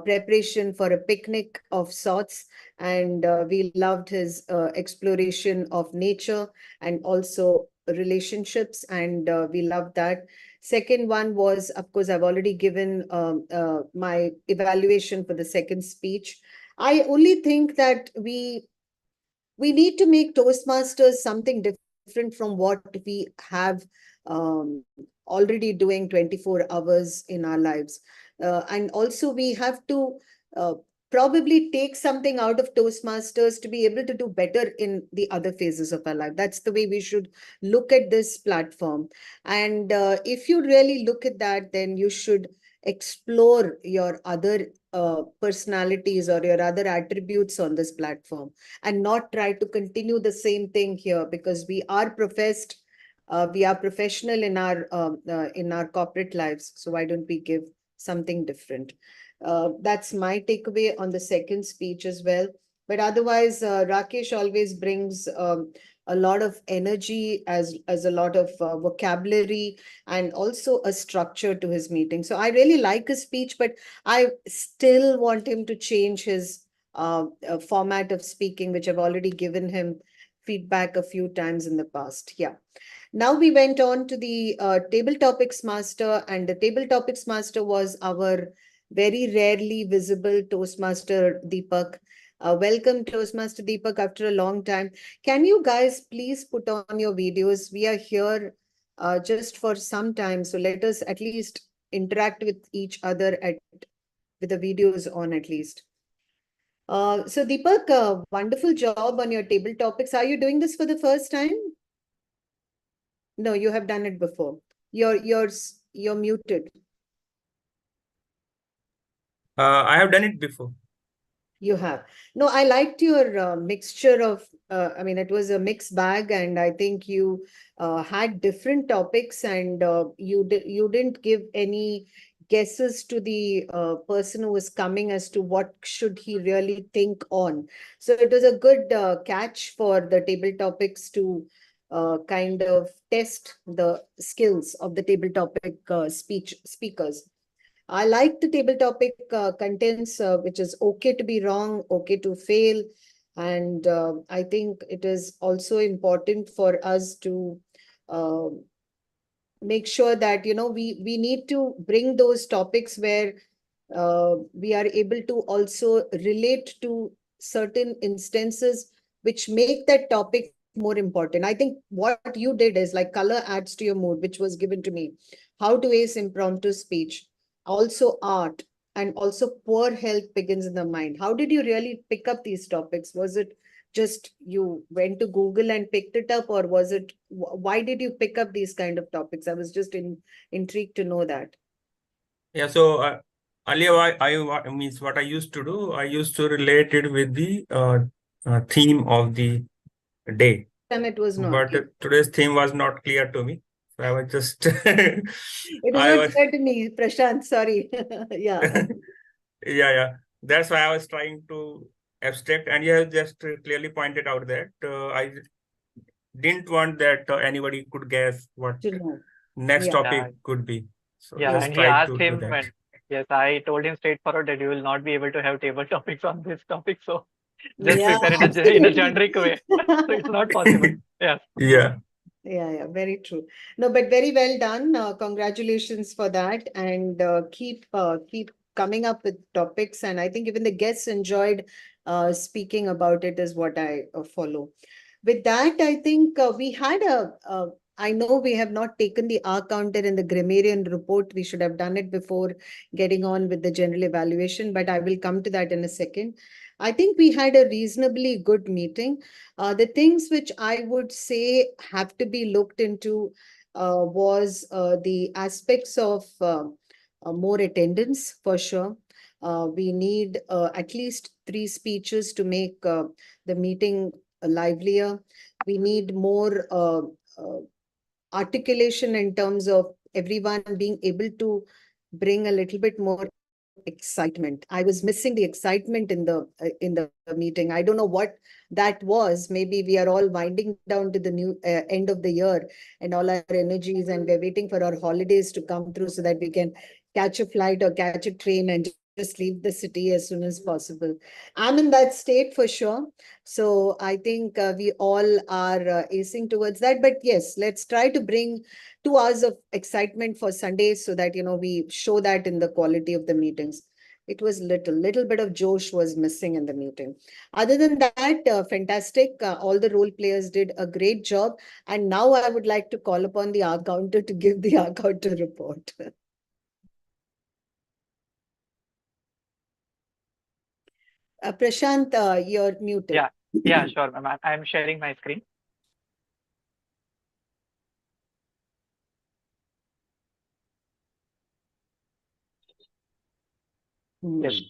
preparation for a picnic of sorts. And we loved his exploration of nature and also relationships, and we loved that. Second one was, of course, I've already given my evaluation for the second speech. I only think that we need to make Toastmasters something different from what we have already doing 24 hours in our lives. And also we have to probably take something out of Toastmasters to be able to do better in the other phases of our life. That's the way we should look at this platform. And if you really look at that, then you should explore your other personalities or your other attributes on this platform, and not try to continue the same thing here, because we are professional in our corporate lives. So why don't we give something different? That's my takeaway on the second speech as well. But otherwise, Rakesh always brings a lot of energy, as a lot of vocabulary, and also a structure to his meeting. So I really like his speech, but I still want him to change his format of speaking, which I've already given him feedback a few times in the past. Yeah. Now we went on to the table topics master, and the table topics master was our very rarely visible Toastmaster Deepak. Welcome, Toastmaster Deepak, after a long time. Can you guys please put on your videos? We are here just for some time, so let us at least interact with each other with the videos on at least. So Deepak, wonderful job on your table topics. Are you doing this for the first time? No, you have done it before. You're muted. I have done it before. You have. No, I liked your mixture of, I mean, it was a mixed bag, and I think you had different topics, and you didn't give any guesses to the person who was coming as to what should he really think on. So it was a good catch for the table topics to kind of test the skills of the table topic speakers. I like the table topic contents, which is okay to be wrong, okay to fail. And I think it is also important for us to uh, make sure that, we need to bring those topics where we are able to also relate to certain instances which make that topic more important. I think what you did is like color adds to your mood, which was given to me. How to ace impromptu speech, also art, and also poor health begins in the mind. How did you really pick up these topics? Was it just you went to Google and picked it up, or was it why did you pick up these kind of topics? I was just intrigued to know that. Yeah, so earlier means what I used to do, I used to relate it with the theme of the day. Time it was not. But today's theme was not clear to me. So I was just It is I not was clear to me, Prashant, sorry. Yeah. yeah. That's why I was trying to abstract, and you have just clearly pointed out that I didn't want that anybody could guess what To know. next Yeah. topic could be. So Yeah, just and he try asked to do him that. when, yes, I told him straightforward that you will not be able to have table topics on this topic. So just Yeah, prepare in a generic way. So it's not possible. Yes. Yeah. Yeah, very true. No, but very well done. Congratulations for that, and keep coming up with topics. And I think even the guests enjoyed speaking about it, is what I follow. With that, I think we had I know we have not taken the R counter in the grammarian report. We should have done it before getting on with the general evaluation, but I will come to that in a second. I think we had a reasonably good meeting. The things which I would say have to be looked into was the aspects of more attendance for sure. We need at least 3 speeches to make the meeting livelier. We need more articulation in terms of everyone being able to bring a little bit more excitement. I was missing the excitement in the meeting. I don't know what that was. Maybe we are all winding down to the new end of the year and all our energies, and we're waiting for our holidays to come through so that we can catch a flight or catch a train and just leave the city as soon as possible. I'm in that state for sure. So I think we all are acing towards that. But yes, let's try to bring 2 hours of excitement for Sundays so that, we show that in the quality of the meetings. It was little bit of Josh was missing in the meeting. Other than that, fantastic. All the role players did a great job. And now I would like to call upon the R counter to give the R counter report. Prashant, you're muted. Yeah, sure, ma'am. I'm sharing my screen. Yes.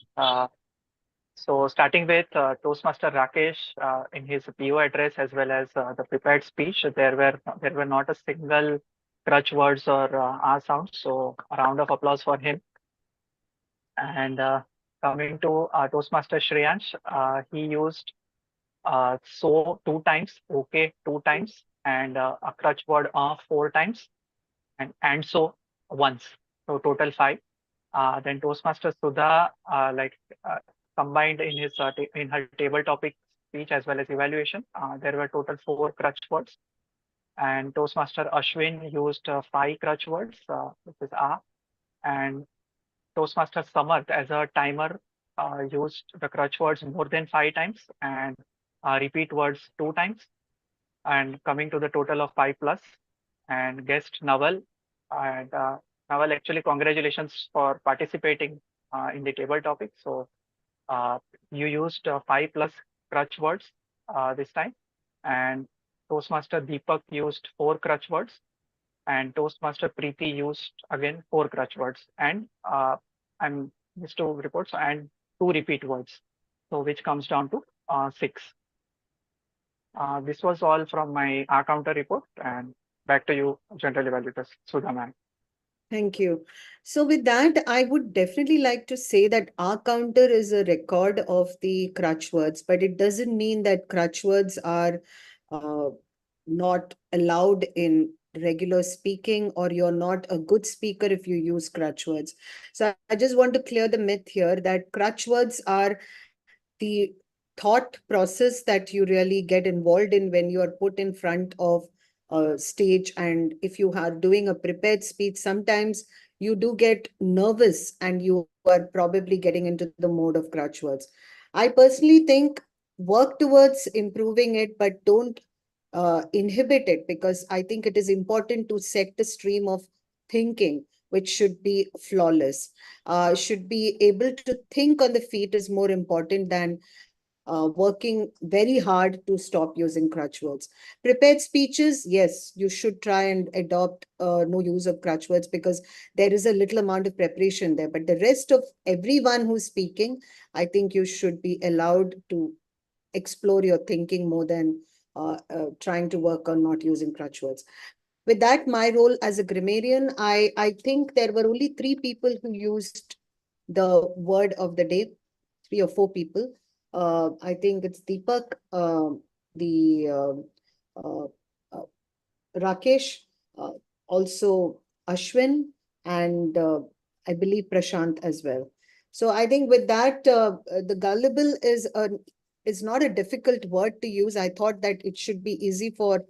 So starting with Toastmaster Rakesh in his PO address as well as the prepared speech, there were not a single crutch words or R sounds. So a round of applause for him. And coming to Toastmaster Shreyansh, he used so 2 times, okay 2 times, and a crutch word 4 times, and so once. So total 5. Then Toastmaster Sudha combined in his in her table topic speech as well as evaluation. There were total 4 crutch words, and Toastmaster Ashwin used 5 crutch words, which is and Toastmaster Samarth as a timer used the crutch words more than 5 times and repeat words 2 times, and coming to the total of 5 plus. And guest Naval, and Naval, actually congratulations for participating in the table topic. So you used 5 plus crutch words this time, and Toastmaster Deepak used 4 crutch words, and Toastmaster Preeti used again 4 crutch words, and I'm these 2 reports and 2 repeat words, so which comes down to 6. This was all from my R counter report, and back to you, General Evaluators, Sudha ma'am. Thank you. So with that, I would definitely like to say that our counter is a record of the crutch words, but it doesn't mean that crutch words are uh, not allowed in regular speaking, or you're not a good speaker if you use crutch words. So I just want to clear the myth here that crutch words are the thought process that you really get involved in when you are put in front of a stage. And if you are doing a prepared speech, sometimes you do get nervous and you are probably getting into the mode of crutch words. I personally think work towards improving it, but don't inhibit it, because I think it is important to set the stream of thinking, which should be flawless. Should be able to think on the feet is more important than working very hard to stop using crutch words. Prepared speeches, yes, you should try and adopt no use of crutch words, because there is a little amount of preparation there. But the rest of everyone who's speaking, I think you should be allowed to explore your thinking more than trying to work on not using crutch words. With that, my role as a grammarian, I think there were only 3 people who used the word of the day, 3 or 4 people. I think it's Deepak, the uh, uh, Rakesh, uh, also Ashwin, and I believe Prashant as well. So I think with that, the gullible is not a difficult word to use. I thought that it should be easy for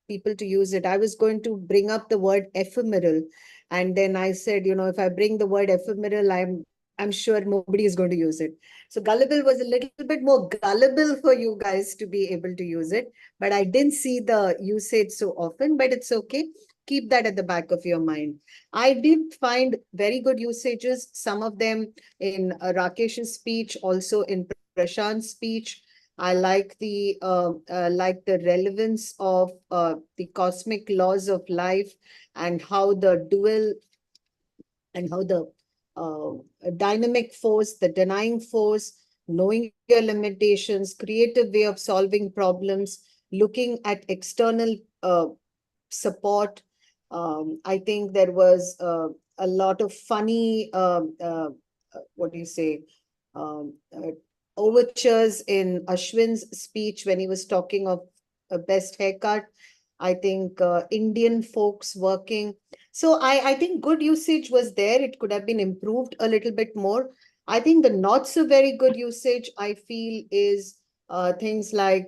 people to use it. I was going to bring up the word ephemeral, and then I said, if I bring the word ephemeral, I'm sure nobody is going to use it. So gullible was a little bit more gullible for you guys to be able to use it, but I didn't see the usage so often, but it's okay. Keep that at the back of your mind. I did find very good usages, some of them in Rakesh's speech, also in Prashant's speech. I like the relevance of the cosmic laws of life, and how the dual and how the uh, dynamic force, the denying force, knowing your limitations, creative way of solving problems, looking at external support. I think there was a lot of funny, what do you say, um, uh, overtures in Ashwin's speech when he was talking of a best haircut. I think Indian folks working. So I think good usage was there. It could have been improved a little bit more. I think the not so very good usage, I feel, is things like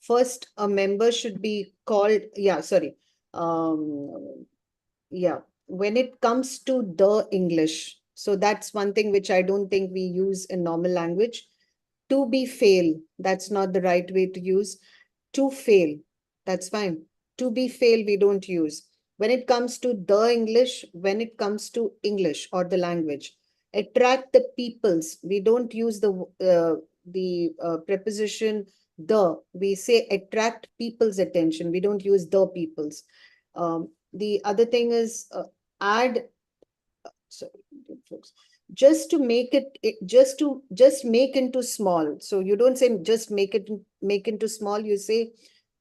first a member should be called, yeah, sorry. Yeah, when it comes to the English, so that's one thing which I don't think we use in normal language. To be fail, that's not the right way to use. To fail, that's fine. To be fail, we don't use. When it comes to the English, when it comes to English or the language, attract the peoples. We don't use the preposition the. We say attract people's attention. We don't use the people's. The other thing is add, sorry, folks, just to make just make into small. So you don't say just make into small, you say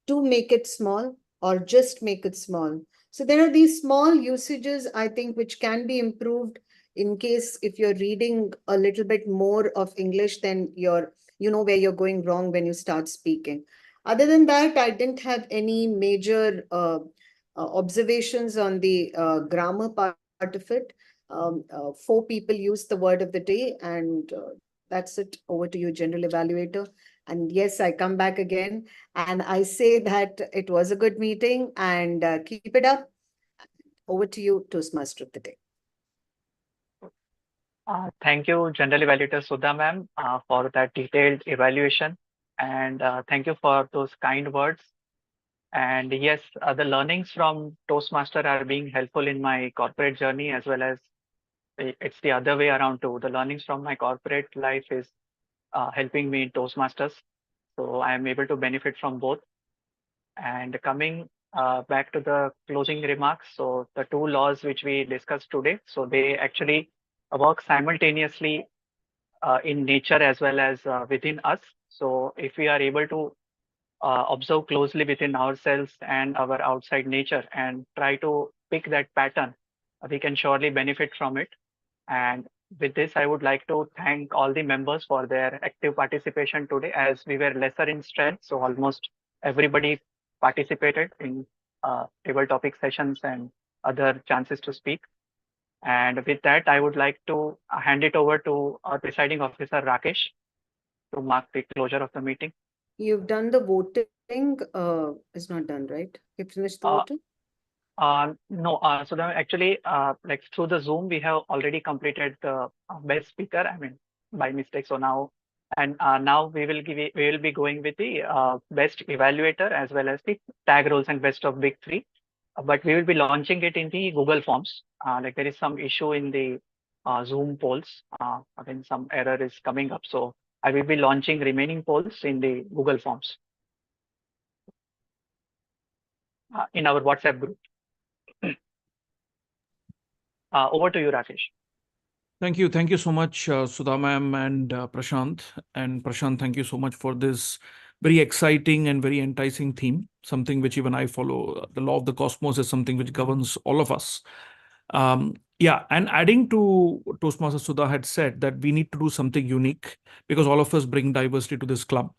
to make it small, or just make it small. So there are these small usages, I think, which can be improved in case if you're reading a little bit more of English, then you know where you're going wrong when you start speaking. Other than that, I didn't have any major observations on the grammar part of it. 4 people used the word of the day, and that's it. Over to you, General Evaluator. And yes, I come back again and I say that it was a good meeting, and keep it up. Over to you, Toastmaster of the day. Thank you, General Evaluator Sudha ma'am, for that detailed evaluation. And thank you for those kind words. And yes, the learnings from Toastmaster are being helpful in my corporate journey, as well as it's the other way around too. The learnings from my corporate life is helping me in Toastmasters. So I am able to benefit from both. And coming back to the closing remarks. So the two laws which we discussed today, so they actually work simultaneously in nature as well as within us. So if we are able to observe closely within ourselves and our outside nature and try to pick that pattern, we can surely benefit from it. And with this, I would like to thank all the members for their active participation today, as we were lesser in strength. So almost everybody participated in table topic sessions and other chances to speak. And with that, I would like to hand it over to our presiding officer, Rakesh, to mark the closure of the meeting. You've done the voting, it's not done, right? You finished the Uh, voting? No, so actually, like through the Zoom, we have already completed the best speaker. I mean, by mistake. So now, and now we will be going with the best evaluator as well as the tag roles and best of big three. But we will be launching it in the Google Forms. Like there is some issue in the Zoom polls. I mean, some error is coming up. So I will be launching remaining polls in the Google Forms in our WhatsApp group. Over to you, Rakesh. Thank you. Thank you so much, Sudha ma'am and Prashant. And Prashant, thank you so much for this very exciting and very enticing theme, something which even I follow. The law of the cosmos is something which governs all of us. Yeah, and adding to Toastmaster Sudha had said that we need to do something unique because all of us bring diversity to this club.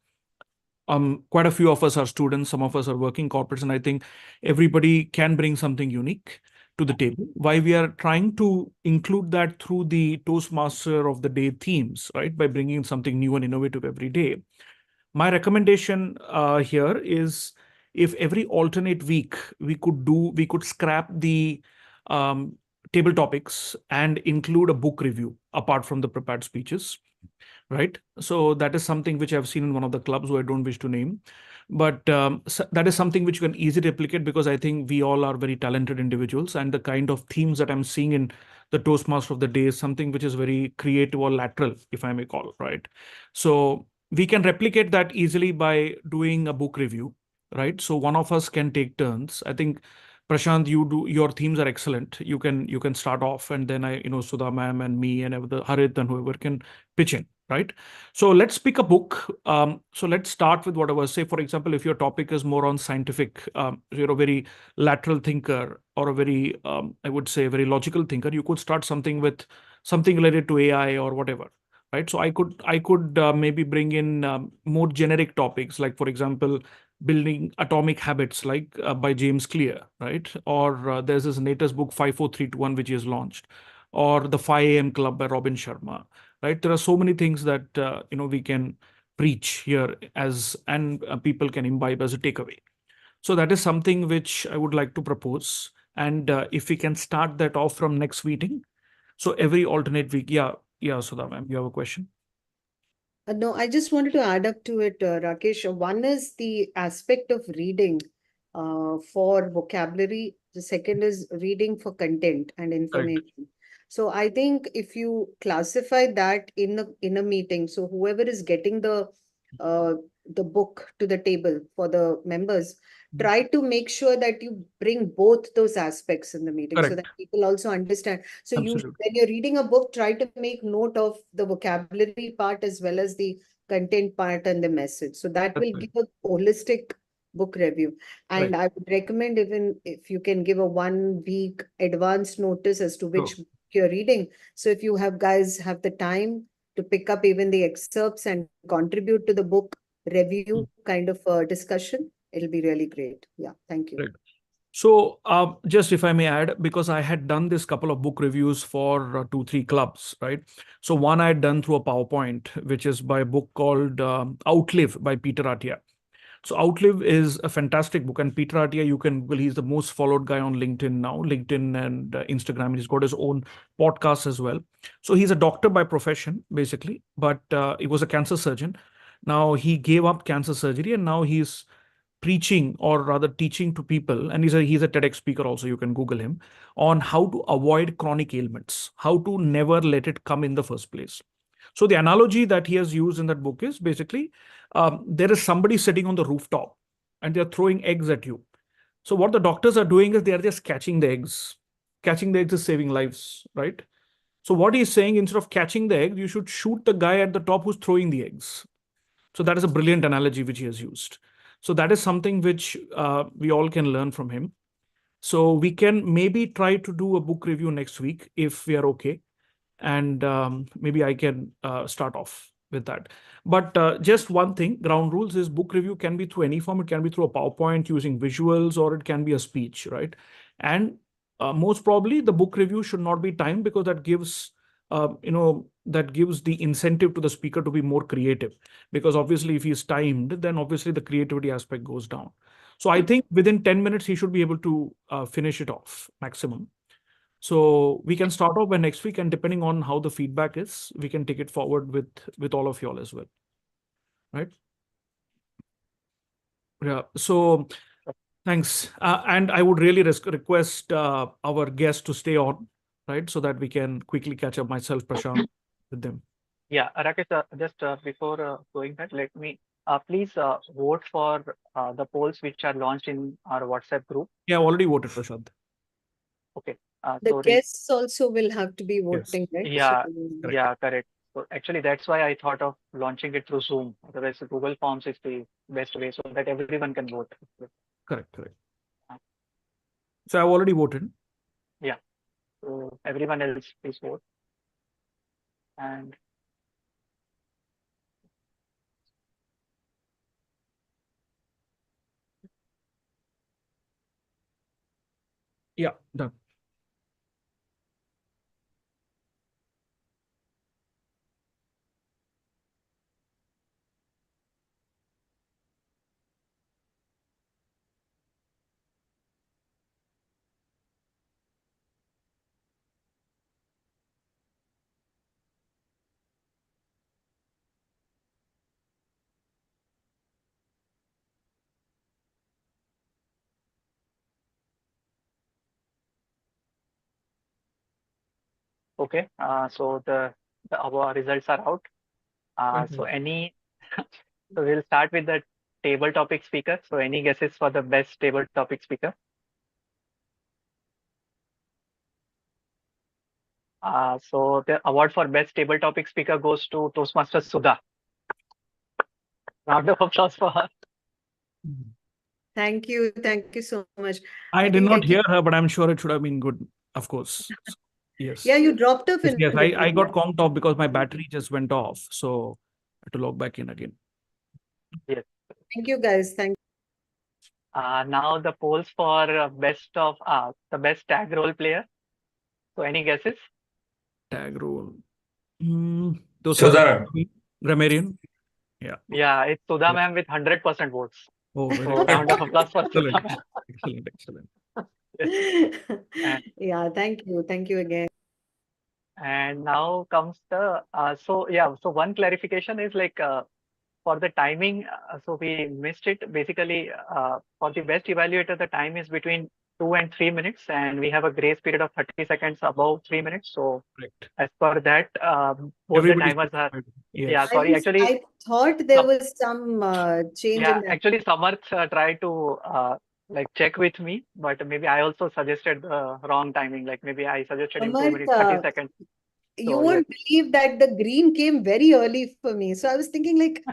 Quite a few of us are students, some of us are working corporates, and I think everybody can bring something unique to the table. Why we are trying to include that through the Toastmaster of the Day themes, right? By bringing something new and innovative every day. My recommendation here is if every alternate week we could scrap the table topics and include a book review apart from the prepared speeches, right? So that is something which I've seen in one of the clubs who I don't wish to name. But that is something which you can easily replicate because I think we all are very talented individuals. And the kind of themes that I'm seeing in the Toastmaster of the Day is something which is very creative or lateral, if I may call, right? So we can replicate that easily by doing a book review, right? So one of us can take turns. I think Prashant, your themes are excellent. You can start off, and then Sudha ma'am and me and Harit and whoever can pitch in, right? So let's pick a book. So let's start with whatever. Say, for example, if your topic is more on scientific, you're a very lateral thinker or a very, I would say, very logical thinker. You could start something with something related to AI or whatever, right? So I could maybe bring in more generic topics, like for example, building atomic habits, like by James Clear, right? Or there's this latest book 54321 which is launched, or the 5 a.m. Club by Robin Sharma, right? There are so many things that we can preach here and people can imbibe as a takeaway. So that is something which I would like to propose. And if we can start that off from next meeting, so every alternate week. Yeah, Sudha ma'am, you have a question? No, I just wanted to add up to it, Rakesh. One is the aspect of reading for vocabulary. The second is reading for content and information. So I think if you classify that in a meeting, so whoever is getting the book to the table for the members, try to make sure that you bring both those aspects in the meeting so that people also understand. So Absolutely. when you're reading a book, try to make note of the vocabulary part as well as the content part and the message. So that will give a holistic book review. And I would recommend, even if you can give a 1 week advance notice as to which book you're reading. So if you guys have the time to pick up even the excerpts and contribute to the book review kind of discussion, it'll be really great. Yeah, thank you. Right. So just if I may add, because I had done this couple of book reviews for 2-3 clubs, right? So one I had done through a PowerPoint, which is by a book called Outlive by Peter Attia. So Outlive is a fantastic book, and Peter Attia, you can Google, he's the most followed guy on LinkedIn now, LinkedIn and Instagram. He's got his own podcast as well. So he's a doctor by profession, basically, but he was a cancer surgeon. Now he gave up cancer surgery, and now he's preaching, or rather teaching to people, and he's a TEDx speaker also, you can Google him, on how to avoid chronic ailments, how to never let it come in the first place. So the analogy that he has used in that book is basically there is somebody sitting on the rooftop and they're throwing eggs at you. So what the doctors are doing is they are just catching the eggs. Catching the eggs is saving lives, right? So what he's saying, instead of catching the egg, you should shoot the guy at the top who's throwing the eggs. So that is a brilliant analogy which he has used. So that is something which we all can learn from him. So we can maybe try to do a book review next week if we are okay. And maybe I can start off with that. But just one thing, ground rules is book review can be through any form. It can be through a PowerPoint using visuals, or it can be a speech, right? And most probably the book review should not be timed, because that gives that gives the incentive to the speaker to be more creative, because obviously if he's timed, then obviously the creativity aspect goes down. So I think within 10 minutes he should be able to finish it off maximum. So we can start off by next week, and depending on how the feedback is, we can take it forward with all of y'all as well, right? Yeah. So thanks, and I would really request our guests to stay on, right, so that we can quickly catch up, myself, Prashant, with them. Yeah, Rakesh, just before going that, let me please vote for the polls which are launched in our WhatsApp group. Yeah, I already voted, Prashant. Okay. The So guests also will have to be voting, right? yeah, So, yeah, correct. So actually, that's why I thought of launching it through Zoom. Otherwise, Google Forms is the best way, so that everyone can vote. Correct. So I've already voted. Yeah. So everyone else, please vote. And Yeah, done. okay. So our results are out. So so we'll start with the table topic speaker. So any guesses for the best table topic speaker? So the award for best table topic speaker goes to Toastmaster Sudha. Round of applause for her. thank you so much. I did think not hear her, but I'm sure it should have been good, of course. So, yes. Yeah, you dropped off in Yes, I between, got yeah. comped off because my battery just went off, so I had to log back in again. Yes. Thank you, guys. Thank Now the polls for the best tag role player. So any guesses? Tag role. Those Sudha. grammarian. Yeah. Yeah, it's Sudha ma'am with 100% votes. Oh, very So good. round of applause for Sudha Excellent. ma'am. Excellent. And, Yeah, thank you again. and now comes the so one clarification is like for the timing, so we missed it. Basically, for the best evaluator, the time is between 2 and 3 minutes, and we have a grace period of 30 seconds above 3 minutes. So Correct. as per that, both Everybody's the timers are. yes. Yeah, sorry, actually. I thought there was some change Yeah, in that. actually, Samarth tried to like check with me, but maybe I also suggested the wrong timing. Like maybe I suggested in 2 Samarth, minutes 30 seconds. You So, won't believe that the green came very early for me. So I was thinking like,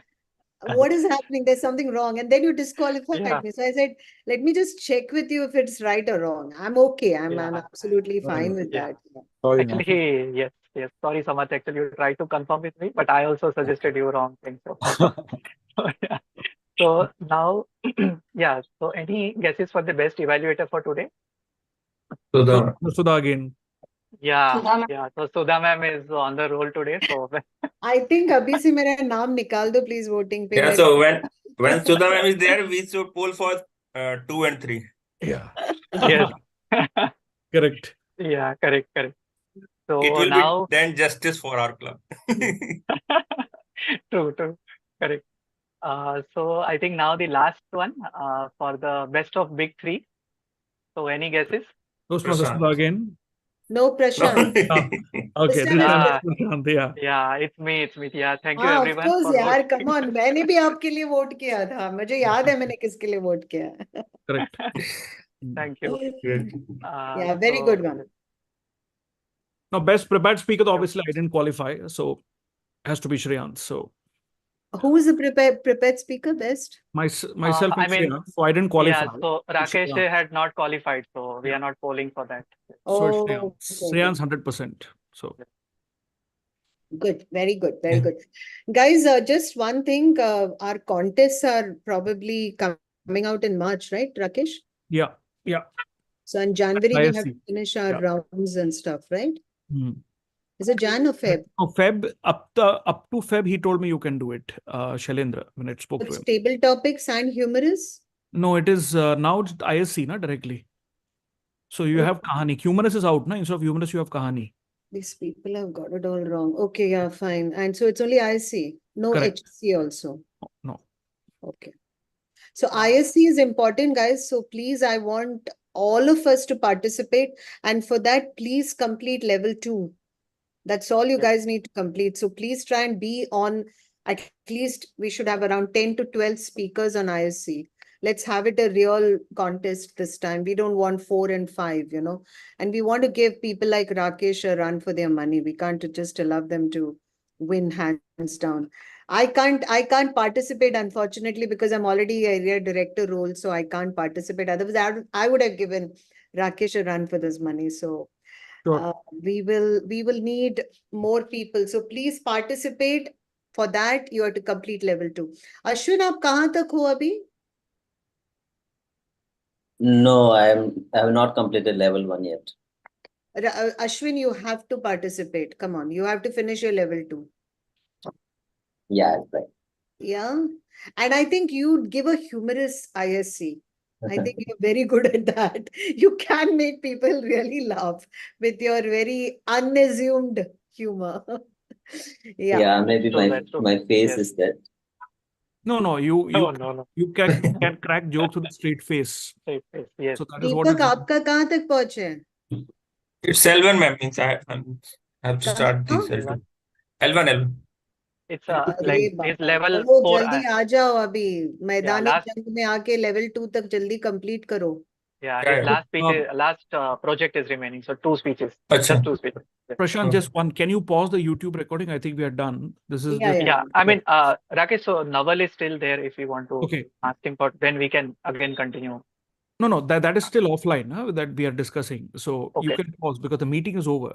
what is happening? There's something wrong. And then you disqualified Yeah. me. So I said, let me just check with you if it's right or wrong. I'm okay. I'm Yeah. absolutely fine with Yeah. that. Sorry, Actually, yes. Sorry, Samarth. Actually, you tried to confirm with me, but I also suggested you wrong thing. So, yeah. So now, yeah. So any guesses for the best evaluator for today? Sudha. Sudha again. Yeah, Sudha ma'am. yeah. So Sudha ma'am is on the roll today. So I think abhi se mera naam nikal do please voting pe. Yeah, so when Sudha ma'am is there, we should poll for 2 and 3. Yeah. yes. Correct. Yeah, correct. So It will now, be then justice for our club. true, correct. So I think now the last one for the best of big three. So any guesses? Toastmaster Prashant. Sudha again. No, Prashant. Okay, This this time time it's Prashant, yeah. Yeah, it's me. Yeah, thank you हाँ, of everyone course for यार, voting. come on, मैंने भी आपके लिए vote किया था. मुझे याद है मैंने किसके लिए वोट किया. Correct. Thank you. Great. Yeah, very good one. Now, best prepared speaker, obviously, I didn't qualify. So, has to be Shreyans. So, Who is the prepared speaker best? myself I and mean, Shreyans. So, I didn't qualify. Yeah, so It's Rakesh Shreyans. had not qualified, so we Yeah. are not polling for that. So, it's Oh, Shreyans. okay. Shreyans 100%. So, Good, very good, very good. Guys, just one thing, our contests are probably coming out in March, right, Rakesh? yeah. Yeah. So in January, we have to ISC. finish our Yeah. rounds and stuff, right? Hmm. Is it Jan or Feb? Oh, Feb, up to Feb, he told me you can do it, Shailendra, when I spoke to It's him. table topics and humorous? No, it is now it's ISC, na, directly. So you have Kahani. Humorous is out, na? Instead of humorous, you have Kahani. These people have got it all wrong. Okay, yeah, fine. And so it's only ISC, no Correct. HC also. No. Okay. So ISC is important, guys. So please, I want all of us to participate. And for that, please complete level 2. That's all you guys need to complete. So please try and be on, at least we should have around 10 to 12 speakers on ISC. Let's have it a real contest this time. We don't want 4 and 5, you know, and we want to give people like Rakesh a run for their money. We can't just allow them to win hands down. I can't participate, unfortunately, because I'm already a area director role, so I can't participate. Otherwise, I would have given Rakesh a run for this money. So Sure. we will need more people. So please participate. For that, you have to complete level 2. Ashwin, आप कहाँ तक हो अभी? No, I have not completed level 1 yet. Ashwin, you have to participate. Come on, you have to finish your level 2. Yeah, right. Yeah. And I think you'd give a humorous ISC. I think you're very good at that. You can make people really laugh with your very unassumed humor. Yeah. Yeah, maybe That's true. my face Yes. is that. No, you No. you can crack jokes with a straight face. Yes. So that is what Deepak is आपका कहाँ तक पहुंचे हैं? It's L1, ma'am. Means I have to start कहाँ? this L2. L1. It's अरे like Baba, it's level चलो 4. जल्दी आ जाओ अभी मैदानी last- जंग में आके लेवल 2 तक जल्दी कंप्लीट करो. Yeah, Yeah, his yeah. last speech, last project is remaining. So 2 speeches. Acha. Just 2 speeches. Prashant, just one. Can you pause the YouTube recording? I think we are done. This is Yeah, just Yeah, I mean, Rakesh, so Naval is still there if you want to okay. ask him for, then we can again continue. No, that is still offline, huh, that we are discussing. So you Okay. can pause because the meeting is over.